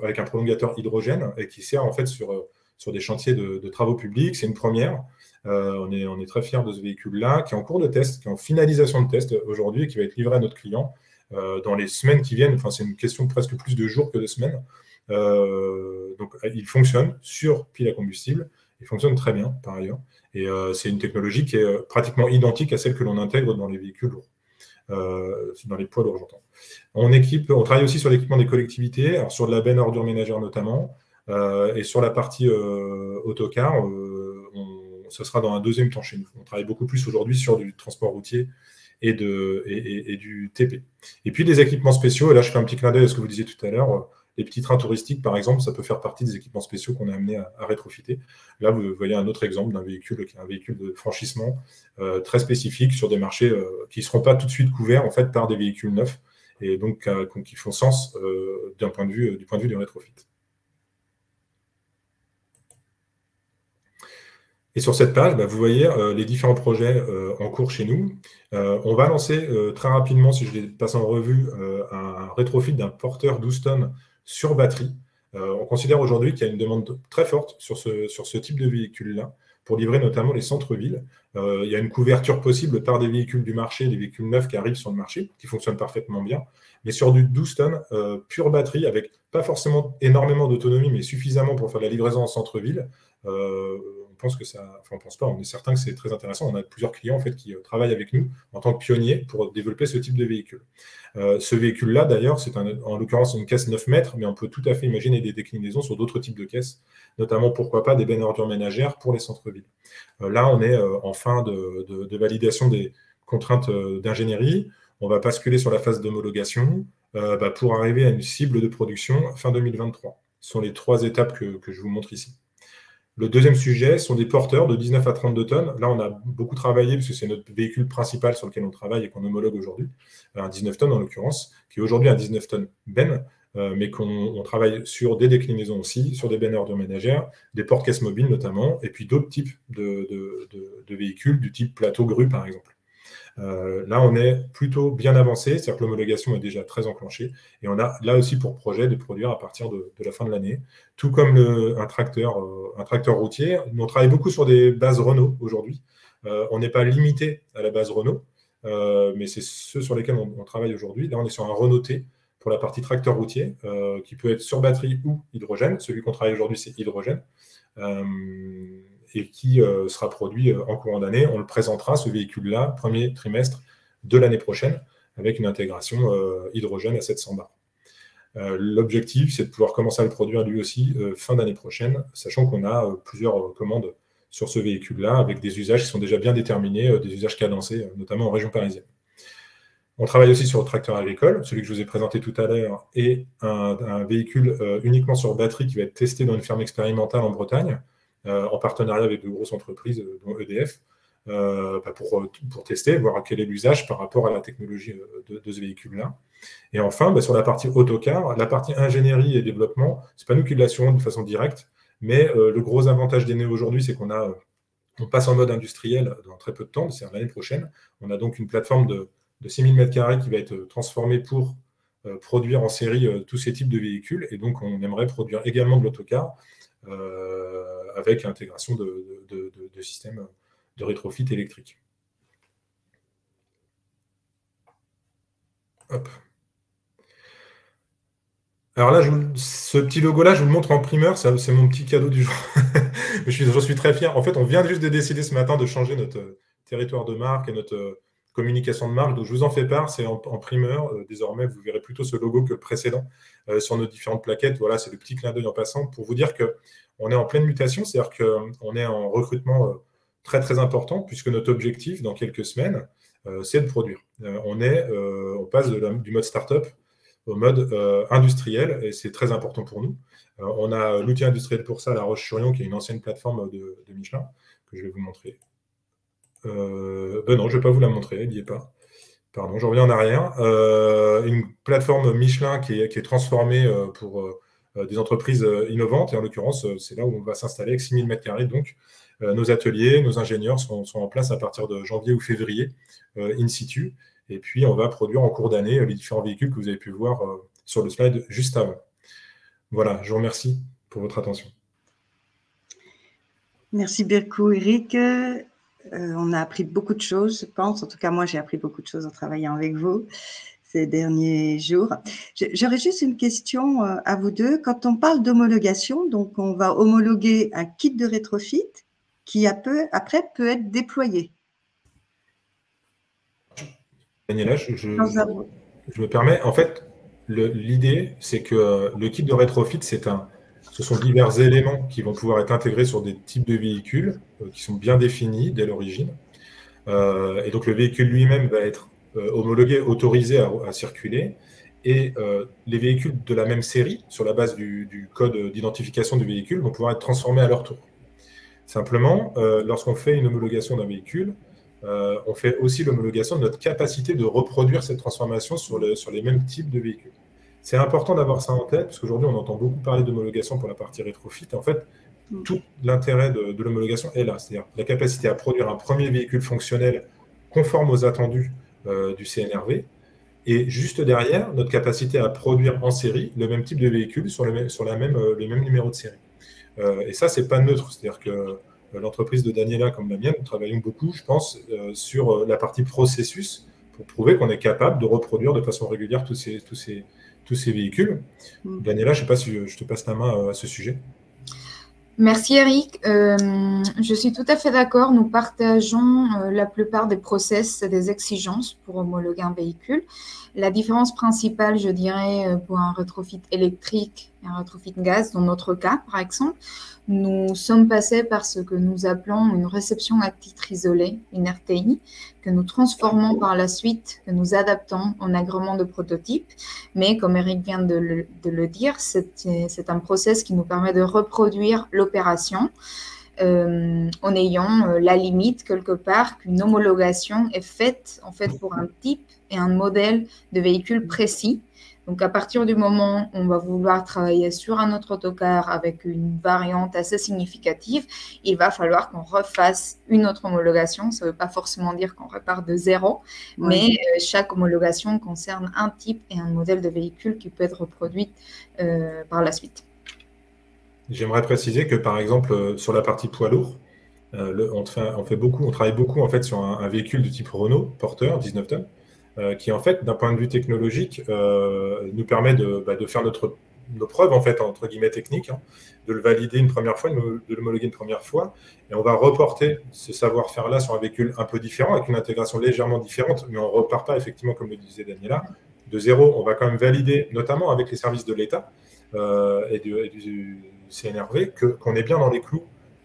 [SPEAKER 8] avec un prolongateur hydrogène et qui sert en fait sur sur des chantiers de travaux publics. C'est une première. On est très fiers de ce véhicule-là, qui est en cours de test, qui est en finalisation de test aujourd'hui et qui va être livré à notre client dans les semaines qui viennent. Enfin, c'est une question presque plus de jours que de semaines. Donc, il fonctionne sur pile à combustible. Il fonctionne très bien, par ailleurs. Et c'est une technologie qui est pratiquement identique à celle que l'on intègre dans les véhicules lourds. Dans les poids lourds, j'entends. On travaille aussi sur l'équipement des collectivités, alors sur de la benne à ordures ménagères notamment, et sur la partie autocar, ce sera dans un deuxième temps chez nous. On travaille beaucoup plus aujourd'hui sur du transport routier et du TP. Et puis des équipements spéciaux, et là je fais un petit clin d'œil à ce que vous disiez tout à l'heure, les petits trains touristiques par exemple, ça peut faire partie des équipements spéciaux qu'on a amené à rétrofiter. Là vous voyez un autre exemple d'un véhicule qui est un véhicule de franchissement très spécifique sur des marchés qui ne seront pas tout de suite couverts en fait par des véhicules neufs, et donc qui font sens du point de vue du rétrofit. Et sur cette page, vous voyez les différents projets en cours chez nous. On va lancer très rapidement, si je les passe en revue, un rétrofit d'un porteur 12 tonnes sur batterie. On considère aujourd'hui qu'il y a une demande très forte sur ce type de véhicule-là, pour livrer notamment les centres-villes. Il y a une couverture possible par des véhicules du marché, des véhicules neufs qui arrivent sur le marché, qui fonctionnent parfaitement bien. Mais sur du 12 tonnes, pure batterie, avec pas forcément énormément d'autonomie, mais suffisamment pour faire la livraison en centre-ville, on pense que ça, enfin on pense pas, on est certain que c'est très intéressant. On a plusieurs clients en fait qui travaillent avec nous en tant que pionniers pour développer ce type de véhicule. Ce véhicule-là, d'ailleurs, c'est en l'occurrence une caisse 9 mètres, mais on peut tout à fait imaginer des déclinaisons sur d'autres types de caisses, notamment pourquoi pas des bennes à ordures ménagères pour les centres-villes. Là, on est en fin de validation des contraintes d'ingénierie. On va basculer sur la phase d'homologation pour arriver à une cible de production fin 2023. Ce sont les 3 étapes que je vous montre ici. Le deuxième sujet sont des porteurs de 19 à 32 tonnes. Là, on a beaucoup travaillé, parce que c'est notre véhicule principal sur lequel on travaille et qu'on homologue aujourd'hui, un 19 tonnes en l'occurrence, qui est aujourd'hui un 19 tonnes bennes, mais qu'on travaille sur des déclinaisons aussi, sur des bennes à ordures ménagères, des porte-caisses mobiles notamment, et puis d'autres types de véhicules, du type plateau grue par exemple. Là, on est plutôt bien avancé, c'est-à-dire que l'homologation est déjà très enclenchée, et on a là aussi pour projet de produire à partir de la fin de l'année, tout comme un tracteur routier. On travaille beaucoup sur des bases Renault aujourd'hui. On n'est pas limité à la base Renault, mais c'est ceux sur lesquels on travaille aujourd'hui. Là, on est sur un Renault T pour la partie tracteur routier, qui peut être sur batterie ou hydrogène. Celui qu'on travaille aujourd'hui, c'est hydrogène. Et qui sera produit en courant d'année. On le présentera, ce véhicule-là, premier trimestre de l'année prochaine, avec une intégration hydrogène à 700 bars. L'objectif, c'est de pouvoir commencer à le produire lui aussi fin d'année prochaine, sachant qu'on a plusieurs commandes sur ce véhicule-là, avec des usages qui sont déjà bien déterminés, des usages cadencés, notamment en région parisienne. On travaille aussi sur le tracteur agricole, celui que je vous ai présenté tout à l'heure, et un véhicule uniquement sur batterie qui va être testé dans une ferme expérimentale en Bretagne, en partenariat avec de grosses entreprises, dont EDF, pour tester, voir quel est l'usage par rapport à la technologie de ce véhicule-là. Et enfin, sur la partie autocar, la partie ingénierie et développement, ce n'est pas nous qui l'assurons de façon directe, mais le gros avantage d'Eneo aujourd'hui, c'est qu'on passe en mode industriel dans très peu de temps, c'est l'année prochaine. On a donc une plateforme de 6000 m² qui va être transformée pour produire en série tous ces types de véhicules, et donc on aimerait produire également de l'autocar, avec l'intégration de systèmes de rétrofit électrique. Hop. Alors là, ce petit logo-là, je vous le montre en primeur, c'est mon petit cadeau du jour. J'en suis très fier. En fait, on vient juste de décider ce matin de changer notre territoire de marque et notre communication de marque, donc je vous en fais part, c'est en primeur. Désormais, vous verrez plutôt ce logo que le précédent sur nos différentes plaquettes. Voilà, c'est le petit clin d'œil en passant pour vous dire qu'on est en pleine mutation, c'est-à-dire qu'on est en recrutement très très important, puisque notre objectif dans quelques semaines, c'est de produire. On passe du mode start-up au mode industriel, et c'est très important pour nous. On a l'outil industriel pour ça, La Roche-sur-Yon, qui est une ancienne plateforme de Michelin, que je vais vous montrer. Non, je ne vais pas vous la montrer, elle n'y est pas. Pardon, je reviens en arrière. Une plateforme Michelin qui est transformée pour des entreprises innovantes, et en l'occurrence, c'est là où on va s'installer avec 6000 m². Donc, nos ateliers, nos ingénieurs sont en place à partir de janvier ou février, in situ. Et puis, on va produire en cours d'année les différents véhicules que vous avez pu voir sur le slide juste avant. Voilà, je vous remercie pour votre attention.
[SPEAKER 1] Merci beaucoup, Eric. On a appris beaucoup de choses, je pense. En tout cas, moi, j'ai appris beaucoup de choses en travaillant avec vous ces derniers jours. J'aurais juste une question à vous deux. Quand on parle d'homologation, donc on va homologuer un kit de rétrofit qui après peut être déployé.
[SPEAKER 8] Daniela, je me permets. En fait, l'idée, c'est que le kit de rétrofit, ce sont divers éléments qui vont pouvoir être intégrés sur des types de véhicules qui sont bien définis dès l'origine. Et donc, le véhicule lui-même va être homologué, autorisé à circuler. Et les véhicules de la même série, sur la base du code d'identification du véhicule, vont pouvoir être transformés à leur tour. Simplement, lorsqu'on fait une homologation d'un véhicule, on fait aussi l'homologation de notre capacité de reproduire cette transformation sur les mêmes types de véhicules. C'est important d'avoir ça en tête, parce qu'aujourd'hui, on entend beaucoup parler d'homologation pour la partie rétrofit. En fait, tout l'intérêt de l'homologation est là, c'est-à-dire la capacité à produire un premier véhicule fonctionnel conforme aux attendus du CNRV, et juste derrière, notre capacité à produire en série le même type de véhicule sur les mêmes numéros de série. Et ça, c'est pas neutre, c'est-à-dire que l'entreprise de Daniela comme la mienne, nous travaillons beaucoup, je pense, sur la partie processus pour prouver qu'on est capable de reproduire de façon régulière tous ces véhicules. Daniela, je ne sais pas si je te passe la main à ce sujet.
[SPEAKER 2] Merci Eric. Je suis tout à fait d'accord. Nous partageons la plupart des process et des exigences pour homologuer un véhicule. La différence principale, je dirais, pour un rétrofit électrique et un rétrofit gaz, dans notre cas, par exemple, nous sommes passés par ce que nous appelons une réception à titre isolé, une RTI, que nous transformons par la suite, que nous adaptons en agrément de prototype. Mais comme Eric vient de le dire, c'est un process qui nous permet de reproduire l'opération en ayant la limite quelque part qu'une homologation est faite en fait pour un type et un modèle de véhicule précis. Donc, à partir du moment où on va vouloir travailler sur un autre autocar avec une variante assez significative, il va falloir qu'on refasse une autre homologation. Ça ne veut pas forcément dire qu'on repart de zéro, mais chaque homologation concerne un type et un modèle de véhicule qui peut être reproduit par la suite.
[SPEAKER 8] J'aimerais préciser que, par exemple, sur la partie poids lourd, on travaille beaucoup en fait, sur un véhicule du type Renault, porteur, 19 tonnes, qui, en fait, d'un point de vue technologique, nous permet de faire nos preuves, en fait, entre guillemets, techniques, de le valider une première fois, de l'homologuer une première fois, et on va reporter ce savoir-faire-là sur un véhicule un peu différent, avec une intégration légèrement différente, mais on ne repart pas, effectivement, comme le disait Daniela, de zéro. On va quand même valider, notamment avec les services de l'État et du CNRV, qu'on est bien dans les clous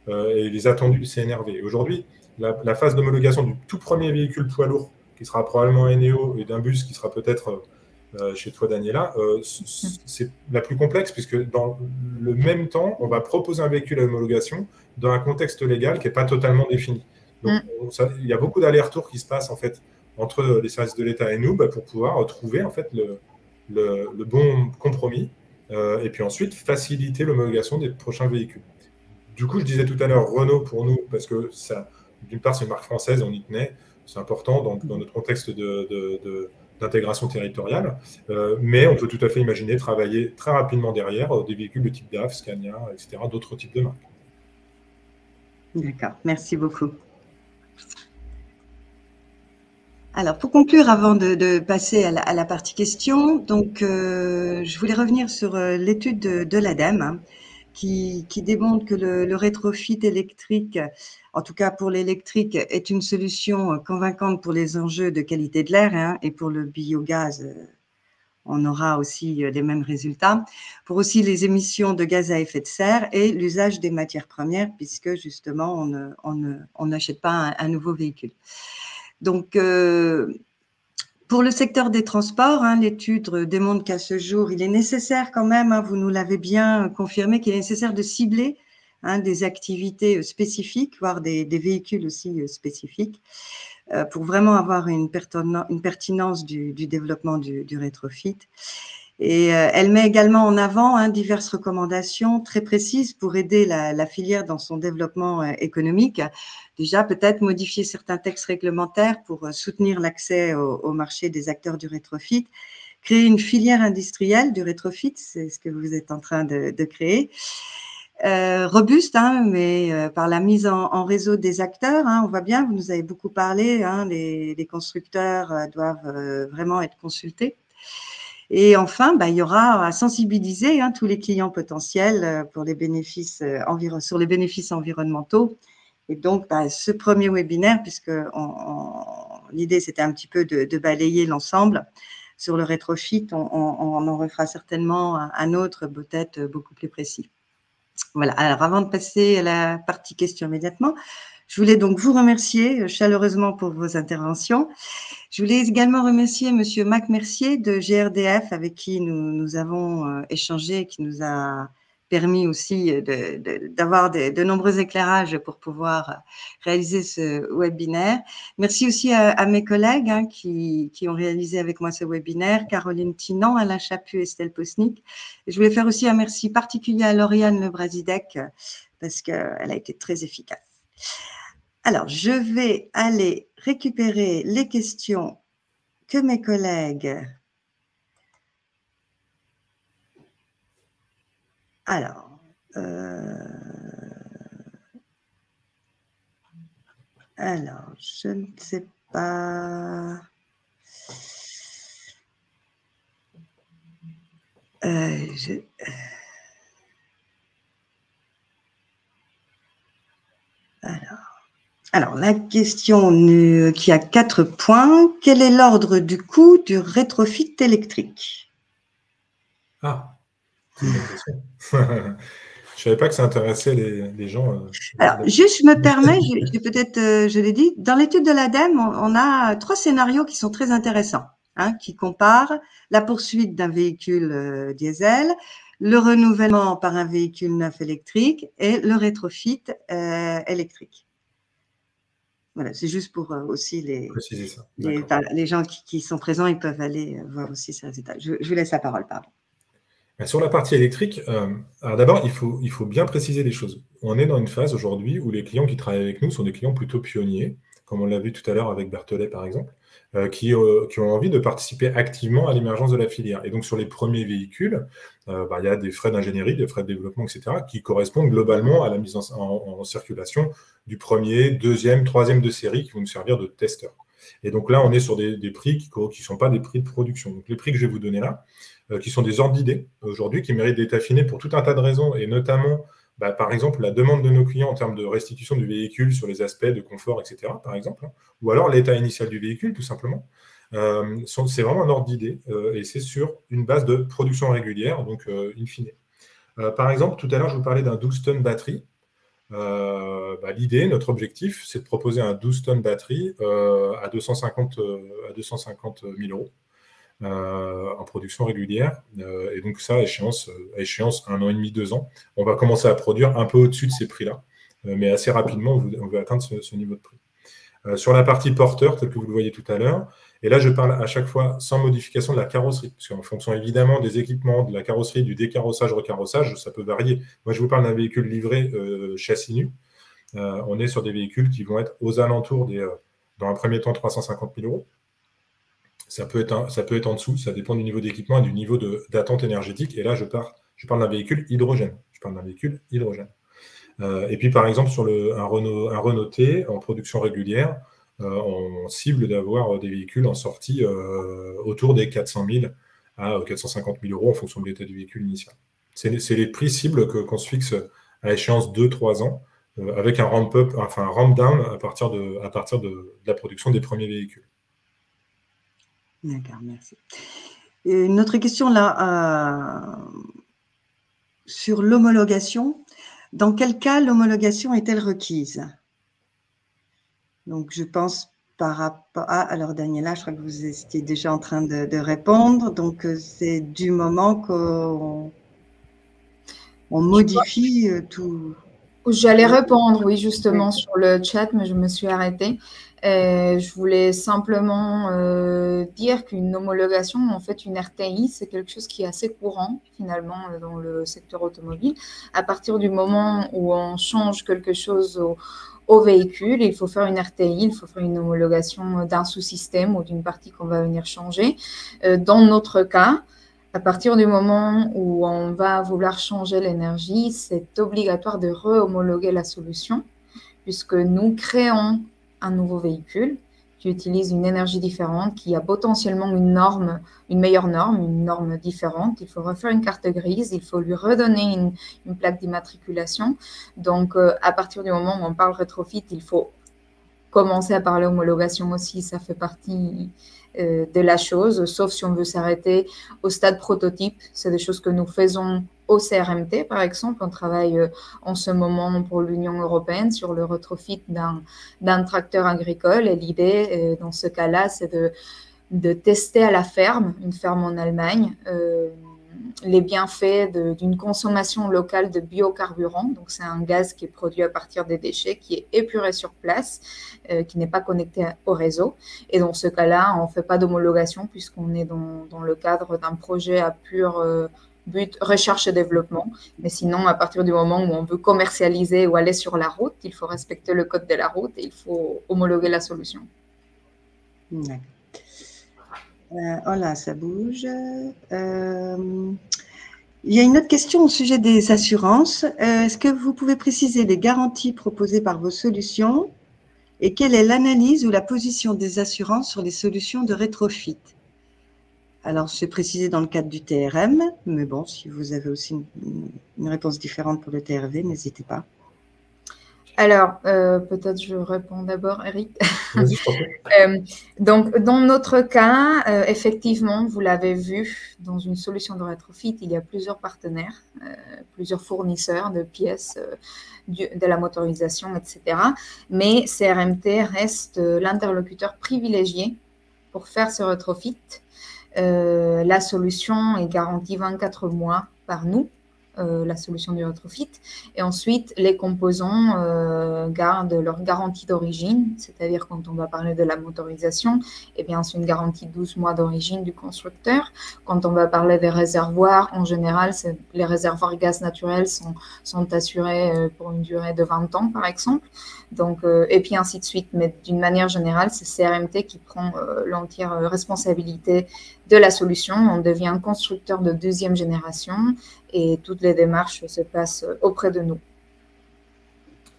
[SPEAKER 8] et les attendus du CNRV. Aujourd'hui, la phase d'homologation du tout premier véhicule poids lourd, qui sera probablement un Eneo, et d'un bus qui sera peut-être chez toi, Daniela, c'est la plus complexe, puisque dans le même temps, on va proposer un véhicule à homologation dans un contexte légal qui n'est pas totalement défini. Donc, il y a beaucoup d'allers-retours qui se passent en fait, entre les services de l'État et nous pour pouvoir trouver en fait, le bon compromis et puis ensuite faciliter l'homologation des prochains véhicules. Du coup, je disais tout à l'heure Renault pour nous, parce que d'une part, c'est une marque française, on y tenait. C'est important dans notre contexte d'intégration territoriale, mais on peut tout à fait imaginer travailler très rapidement derrière des véhicules de type DAF, Scania, etc., d'autres types de marques.
[SPEAKER 1] D'accord, merci beaucoup. Alors, pour conclure, avant de passer à la partie questions, donc, je voulais revenir sur l'étude de l'ADEME, qui démontre que le rétrofit électrique, en tout cas pour l'électrique, est une solution convaincante pour les enjeux de qualité de l'air, et pour le biogaz, on aura aussi les mêmes résultats. Pour aussi les émissions de gaz à effet de serre et l'usage des matières premières, puisque justement, on n'achète pas un nouveau véhicule. Donc, pour le secteur des transports, l'étude démontre qu'à ce jour, il est nécessaire quand même, vous nous l'avez bien confirmé, qu'il est nécessaire de cibler des activités spécifiques, voire des véhicules aussi spécifiques, pour vraiment avoir une pertinence du développement du rétrofit. Et elle met également en avant diverses recommandations très précises pour aider la filière dans son développement économique. Déjà, peut-être modifier certains textes réglementaires pour soutenir l'accès au marché des acteurs du rétrofit, créer une filière industrielle du rétrofit, c'est ce que vous êtes en train de créer, robuste, hein, mais par la mise en réseau des acteurs. Hein, on voit bien, vous nous avez beaucoup parlé, hein, les constructeurs doivent vraiment être consultés. Et enfin, il y aura à sensibiliser tous les clients potentiels pour les bénéfices sur les bénéfices environnementaux. Et donc, ce premier webinaire, puisque l'idée, c'était un petit peu de balayer l'ensemble sur le rétrofit, on en refera certainement un autre, peut-être beaucoup plus précis. Voilà. Alors, avant de passer à la partie questions immédiatement, je voulais donc vous remercier chaleureusement pour vos interventions. Je voulais également remercier Monsieur Mac Mercier de GRDF avec qui nous avons échangé, qui nous a permis aussi d'avoir de nombreux éclairages pour pouvoir réaliser ce webinaire. Merci aussi à mes collègues qui ont réalisé avec moi ce webinaire, Caroline Tinan, Alain Chaput et Estelle Posnick. Et je voulais faire aussi un merci particulier à Lauriane Lebrazidec parce qu'elle a été très efficace. Alors, je vais aller récupérer les questions que mes collègues… Alors, je ne sais pas… Alors, la question qui a 4 points. Quel est l'ordre du coût du rétrofit électrique?
[SPEAKER 8] Ah, c'est une bonne question. Je ne savais pas que ça intéressait les gens.
[SPEAKER 1] Alors, juste, je me permets, je l'ai dit, dans l'étude de l'ADEME, on a 3 scénarios qui sont très intéressants, qui comparent la poursuite d'un véhicule diesel, le renouvellement par un véhicule neuf électrique et le rétrofit électrique. Voilà, c'est juste pour aussi les gens qui sont présents, ils peuvent aller voir aussi ces résultats. Je vous laisse la parole, pardon.
[SPEAKER 8] Sur la partie électrique, alors d'abord, il faut bien préciser les choses. On est dans une phase aujourd'hui où les clients qui travaillent avec nous sont des clients plutôt pionniers, comme on l'a vu tout à l'heure avec Berthollet, par exemple, qui ont envie de participer activement à l'émergence de la filière. Et donc, sur les premiers véhicules, il y a des frais d'ingénierie, des frais de développement, etc., qui correspondent globalement à la mise en circulation du premier, deuxième, troisième de série qui vont nous servir de testeurs. Et donc là, on est sur des prix qui ne sont pas des prix de production. Donc, les prix que je vais vous donner là, qui sont des ordres d'idées aujourd'hui, qui méritent d'être affinés pour tout un tas de raisons, et notamment, par exemple, la demande de nos clients en termes de restitution du véhicule sur les aspects de confort, etc., par exemple, ou alors l'état initial du véhicule, tout simplement. C'est vraiment un ordre d'idée, et c'est sur une base de production régulière, donc in fine. Par exemple, tout à l'heure, je vous parlais d'un 12 tonnes batterie. L'idée, notre objectif, c'est de proposer un 12 tonnes batterie à 250 000 euros. En production régulière, et donc ça, à échéance 1 an et demi, 2 ans, on va commencer à produire un peu au-dessus de ces prix-là, mais assez rapidement, on va atteindre ce niveau de prix. Sur la partie porteur, tel que vous le voyez tout à l'heure, et là je parle à chaque fois sans modification de la carrosserie, parce qu'en fonction évidemment des équipements, de la carrosserie, du décarrossage, recarrossage, ça peut varier. Moi je vous parle d'un véhicule livré châssis nu, on est sur des véhicules qui vont être aux alentours dans un premier temps 350 000 euros. Ça peut être en dessous, ça dépend du niveau d'équipement et du niveau d'attente énergétique. Et là, je parle d'un véhicule hydrogène. Et puis, par exemple, sur un Renault T en production régulière, on cible d'avoir des véhicules en sortie autour des 400 000 à 450 000 euros en fonction de l'état du véhicule initial. C'est les prix cibles qu'on se fixe à échéance 2-3 ans, avec un ramp-up, enfin un ramp-down à partir de la production des premiers véhicules.
[SPEAKER 1] D'accord, merci. Et une autre question là, sur l'homologation. Dans quel cas l'homologation est-elle requise? Donc, je pense par rapport à… Alors, Daniela, je crois que vous étiez déjà en train de répondre. Donc, c'est du moment qu'on modifie tout…
[SPEAKER 2] J'allais répondre, oui, justement, sur le chat, mais je me suis arrêtée. Je voulais simplement dire qu'une homologation, en fait, une RTI, c'est quelque chose qui est assez courant, finalement, dans le secteur automobile. À partir du moment où on change quelque chose au véhicule, il faut faire une RTI, il faut faire une homologation d'un sous-système ou d'une partie qu'on va venir changer. Dans notre cas, À partir du moment où on va vouloir changer l'énergie, c'est obligatoire de re-homologuer la solution, puisque nous créons un nouveau véhicule qui utilise une énergie différente, qui a potentiellement une norme, une meilleure norme, une norme différente. Il faut refaire une carte grise, il faut lui redonner une plaque d'immatriculation. Donc, à partir du moment où on parle rétrofit, il faut commencer à parler homologation aussi, ça fait partie de la chose, sauf si on veut s'arrêter au stade prototype. C'est des choses que nous faisons au CRMT, par exemple. On travaille en ce moment pour l'Union européenne sur le retrofit d'un tracteur agricole. Et l'idée, dans ce cas-là, c'est de tester à la ferme, une ferme en Allemagne, les bienfaits d'une consommation locale de biocarburant. Donc, c'est un gaz qui est produit à partir des déchets, qui est épuré sur place, qui n'est pas connecté au réseau. Et dans ce cas-là, on ne fait pas d'homologation puisqu'on est dans le cadre d'un projet à pur but recherche et développement. Mais sinon, à partir du moment où on veut commercialiser ou aller sur la route, il faut respecter le code de la route et il faut homologuer la solution.
[SPEAKER 1] D'accord. Oh là, ça bouge. Il y a une autre question au sujet des assurances. Est-ce que vous pouvez préciser les garanties proposées par vos solutions et quelle est l'analyse ou la position des assurances sur les solutions de rétrofit? Alors, c'est précisé dans le cadre du TRM, mais bon, si vous avez aussi une réponse différente pour le TRV, n'hésitez pas.
[SPEAKER 2] Alors, peut-être je réponds d'abord, Eric. Donc, dans notre cas, effectivement, vous l'avez vu, dans une solution de rétrofit, il y a plusieurs partenaires, plusieurs fournisseurs de pièces, de la motorisation, etc. Mais CRMT reste l'interlocuteur privilégié pour faire ce rétrofit. La solution est garantie 24 mois par nous. La solution du rétrofit. Et ensuite, les composants gardent leur garantie d'origine, c'est-à-dire quand on va parler de la motorisation, eh bien, c'est une garantie de 12 mois d'origine du constructeur. Quand on va parler des réservoirs, en général, les réservoirs gaz naturel sont assurés pour une durée de 20 ans, par exemple. Donc, et puis ainsi de suite. Mais d'une manière générale, c'est CRMT qui prend l'entière responsabilité de la solution. On devient constructeur de deuxième génération et toutes les démarches se passent auprès de nous.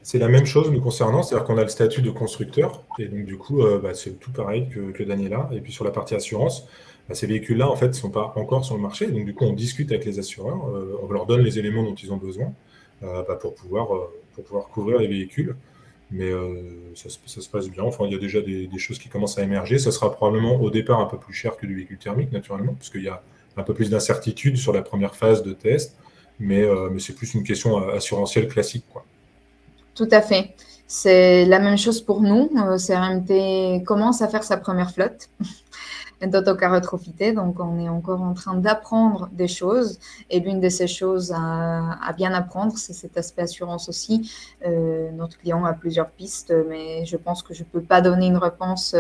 [SPEAKER 8] C'est la même chose nous concernant, c'est-à-dire qu'on a le statut de constructeur et donc du coup, c'est tout pareil que Daniela. Et puis sur la partie assurance, ces véhicules-là, en fait, ne sont pas encore sur le marché. Donc du coup, on discute avec les assureurs, on leur donne les éléments dont ils ont besoin pour pouvoir couvrir les véhicules. Mais ça se passe bien. Enfin, il y a déjà des choses qui commencent à émerger. Ça sera probablement au départ un peu plus cher que du véhicule thermique, naturellement, parce qu'il y a un peu plus d'incertitude sur la première phase de test. Mais c'est plus une question assurantielle classique, quoi.
[SPEAKER 2] Tout à fait. C'est la même chose pour nous. CRMT commence à faire sa première flotte d'autocars rétrofités. Donc, on est encore en train d'apprendre des choses. Et l'une de ces choses à bien apprendre, c'est cet aspect assurance aussi. Notre client a plusieurs pistes, mais je pense que je ne peux pas donner une réponse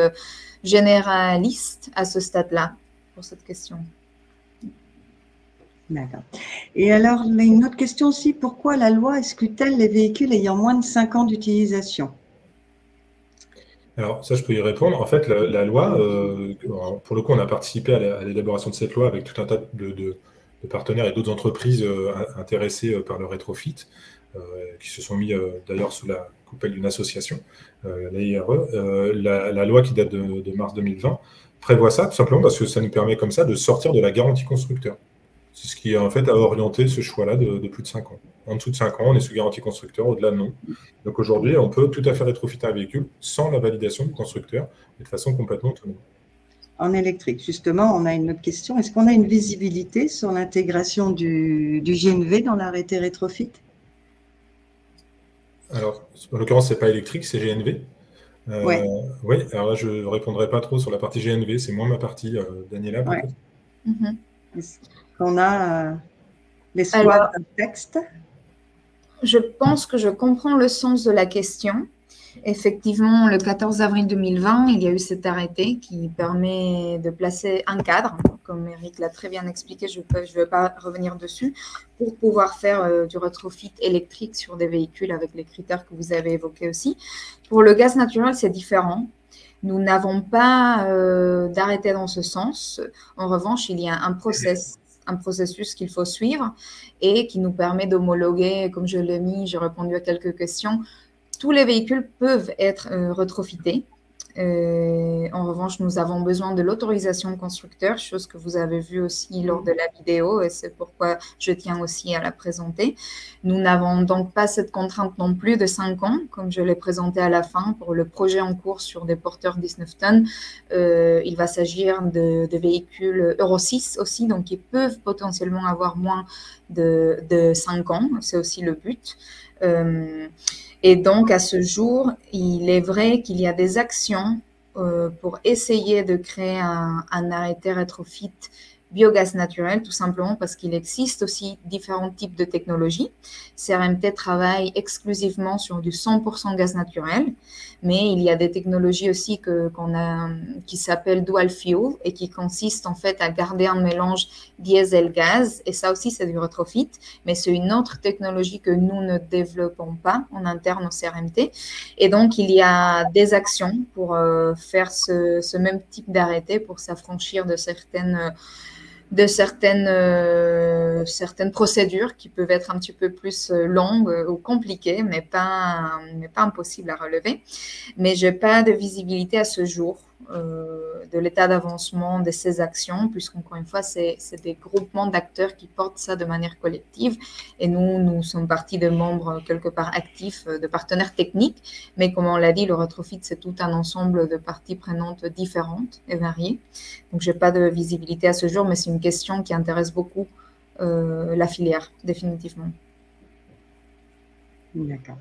[SPEAKER 2] généraliste à ce stade-là pour cette question.
[SPEAKER 1] D'accord. Et alors, une autre question aussi, pourquoi la loi exclut-elle les véhicules ayant moins de 5 ans d'utilisation?
[SPEAKER 8] Alors, ça, je peux y répondre. En fait, la loi, pour le coup, on a participé à l'élaboration de cette loi avec tout un tas de partenaires et d'autres entreprises intéressées par le rétrofit, qui se sont mis d'ailleurs sous la coupelle d'une association, la IRE. La loi qui date de mars 2020 prévoit ça, tout simplement parce que ça nous permet comme ça de sortir de la garantie constructeur. C'est ce qui, en fait, a orienté ce choix-là de plus de 5 ans. En dessous de 5 ans, on est sous garantie constructeur, au-delà, non. Donc aujourd'hui, on peut tout à fait rétrofiter un véhicule sans la validation du constructeur et de façon complètement autonome.
[SPEAKER 1] En électrique, justement, on a une autre question. Est-ce qu'on a une visibilité sur l'intégration du GNV dans l'arrêté rétrofit?
[SPEAKER 8] Alors, en l'occurrence, ce n'est pas électrique, c'est GNV.
[SPEAKER 1] Ouais.
[SPEAKER 8] Oui, alors là, je ne répondrai pas trop sur la partie GNV, c'est moins ma partie, Daniela.
[SPEAKER 1] Ouais. Est-ce qu'on a l'espoir d'un texte?
[SPEAKER 2] Je pense que je comprends le sens de la question. Effectivement, le 14 avril 2020, il y a eu cet arrêté qui permet de placer un cadre, comme Eric l'a très bien expliqué, je ne vais pas revenir dessus, pour pouvoir faire du retrofit électrique sur des véhicules avec les critères que vous avez évoqués aussi. Pour le gaz naturel, c'est différent. Nous n'avons pas d'arrêté dans ce sens. En revanche, il y a un process un processus qu'il faut suivre et qui nous permet d'homologuer, comme je l'ai mis, j'ai répondu à quelques questions, tous les véhicules peuvent être rétrofités. En revanche, nous avons besoin de l'autorisation constructeur, chose que vous avez vue aussi lors de la vidéo et c'est pourquoi je tiens aussi à la présenter. Nous n'avons donc pas cette contrainte non plus de 5 ans, comme je l'ai présenté à la fin pour le projet en cours sur des porteurs 19 tonnes. Il va s'agir de véhicules Euro 6 aussi, donc ils peuvent potentiellement avoir moins de 5 ans, c'est aussi le but. Et donc, à ce jour, il est vrai qu'il y a des actions pour essayer de créer un arrêté rétrofit biogaz naturel, tout simplement parce qu'il existe aussi différents types de technologies. CRMT travaille exclusivement sur du 100% gaz naturel, mais il y a des technologies aussi qui s'appellent dual fuel et qui consistent en fait à garder un mélange diesel-gaz, et ça aussi c'est du retrofit, mais c'est une autre technologie que nous ne développons pas en interne au CRMT. Et donc il y a des actions pour faire ce même type d'arrêté, pour s'affranchir de certaines procédures qui peuvent être un petit peu plus longues ou compliquées, mais pas impossibles à relever. Mais je n'ai pas de visibilité à ce jour de l'état d'avancement de ces actions, puisqu'encore une fois, c'est des groupements d'acteurs qui portent ça de manière collective. Et nous sommes partie de membres quelque part actifs, de partenaires techniques. Mais comme on l'a dit, le retrofit, c'est tout un ensemble de parties prenantes différentes et variées. Donc, je n'ai pas de visibilité à ce jour, mais c'est une question qui intéresse beaucoup la filière, définitivement.
[SPEAKER 1] D'accord.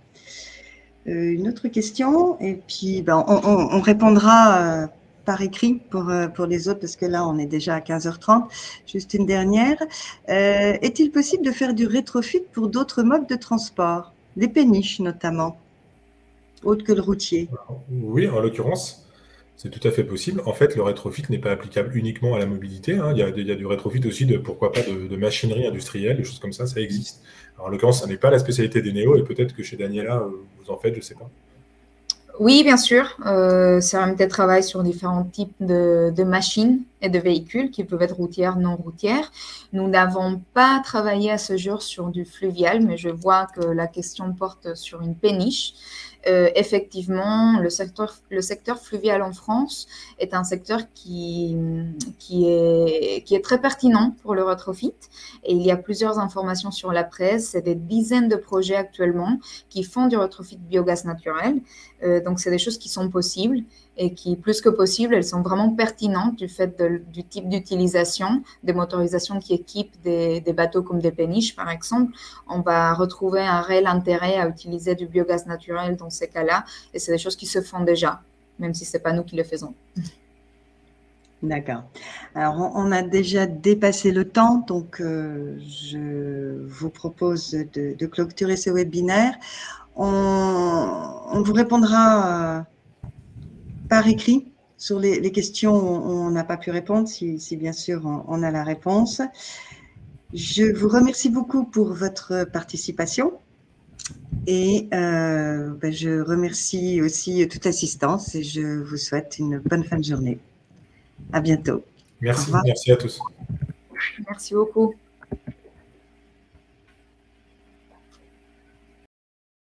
[SPEAKER 1] Une autre question, et puis on répondra par écrit pour les autres, parce que là, on est déjà à 15h30. Juste une dernière. Est-il possible de faire du rétrofit pour d'autres modes de transport, des péniches notamment, autres que le routier?
[SPEAKER 8] Oui, en l'occurrence, c'est tout à fait possible. En fait, le rétrofit n'est pas applicable uniquement à la mobilité, hein. Il y a du rétrofit aussi pourquoi pas, de machinerie industrielle, des choses comme ça existe. Alors, en l'occurrence, ça n'est pas la spécialité des Néo, et peut-être que chez Daniela, vous en faites, je ne sais pas.
[SPEAKER 2] Oui, bien sûr. CRMT travaille sur différents types de machines et de véhicules qui peuvent être routières, non routières. Nous n'avons pas travaillé à ce jour sur du fluvial, mais je vois que la question porte sur une péniche. Effectivement, le secteur fluvial en France est un secteur qui est très pertinent pour le retrofit. Et il y a plusieurs informations sur la presse. C'est des dizaines de projets actuellement qui font du retrofit biogaz naturel. Donc, c'est des choses qui sont possibles et qui, plus que possible, elles sont vraiment pertinentes du fait du type d'utilisation, des motorisations qui équipent des bateaux comme des péniches, par exemple. On va retrouver un réel intérêt à utiliser du biogaz naturel dans ces cas-là, et c'est des choses qui se font déjà, même si ce n'est pas nous qui le faisons.
[SPEAKER 1] D'accord. Alors, on a déjà dépassé le temps, donc je vous propose de clôturer ce webinaire. On vous répondra par écrit sur les questions où on n'a pas pu répondre, si bien sûr on a la réponse. Je vous remercie beaucoup pour votre participation et je remercie aussi toute assistance et je vous souhaite une bonne fin de journée. À bientôt.
[SPEAKER 8] Merci à tous.
[SPEAKER 2] Merci beaucoup.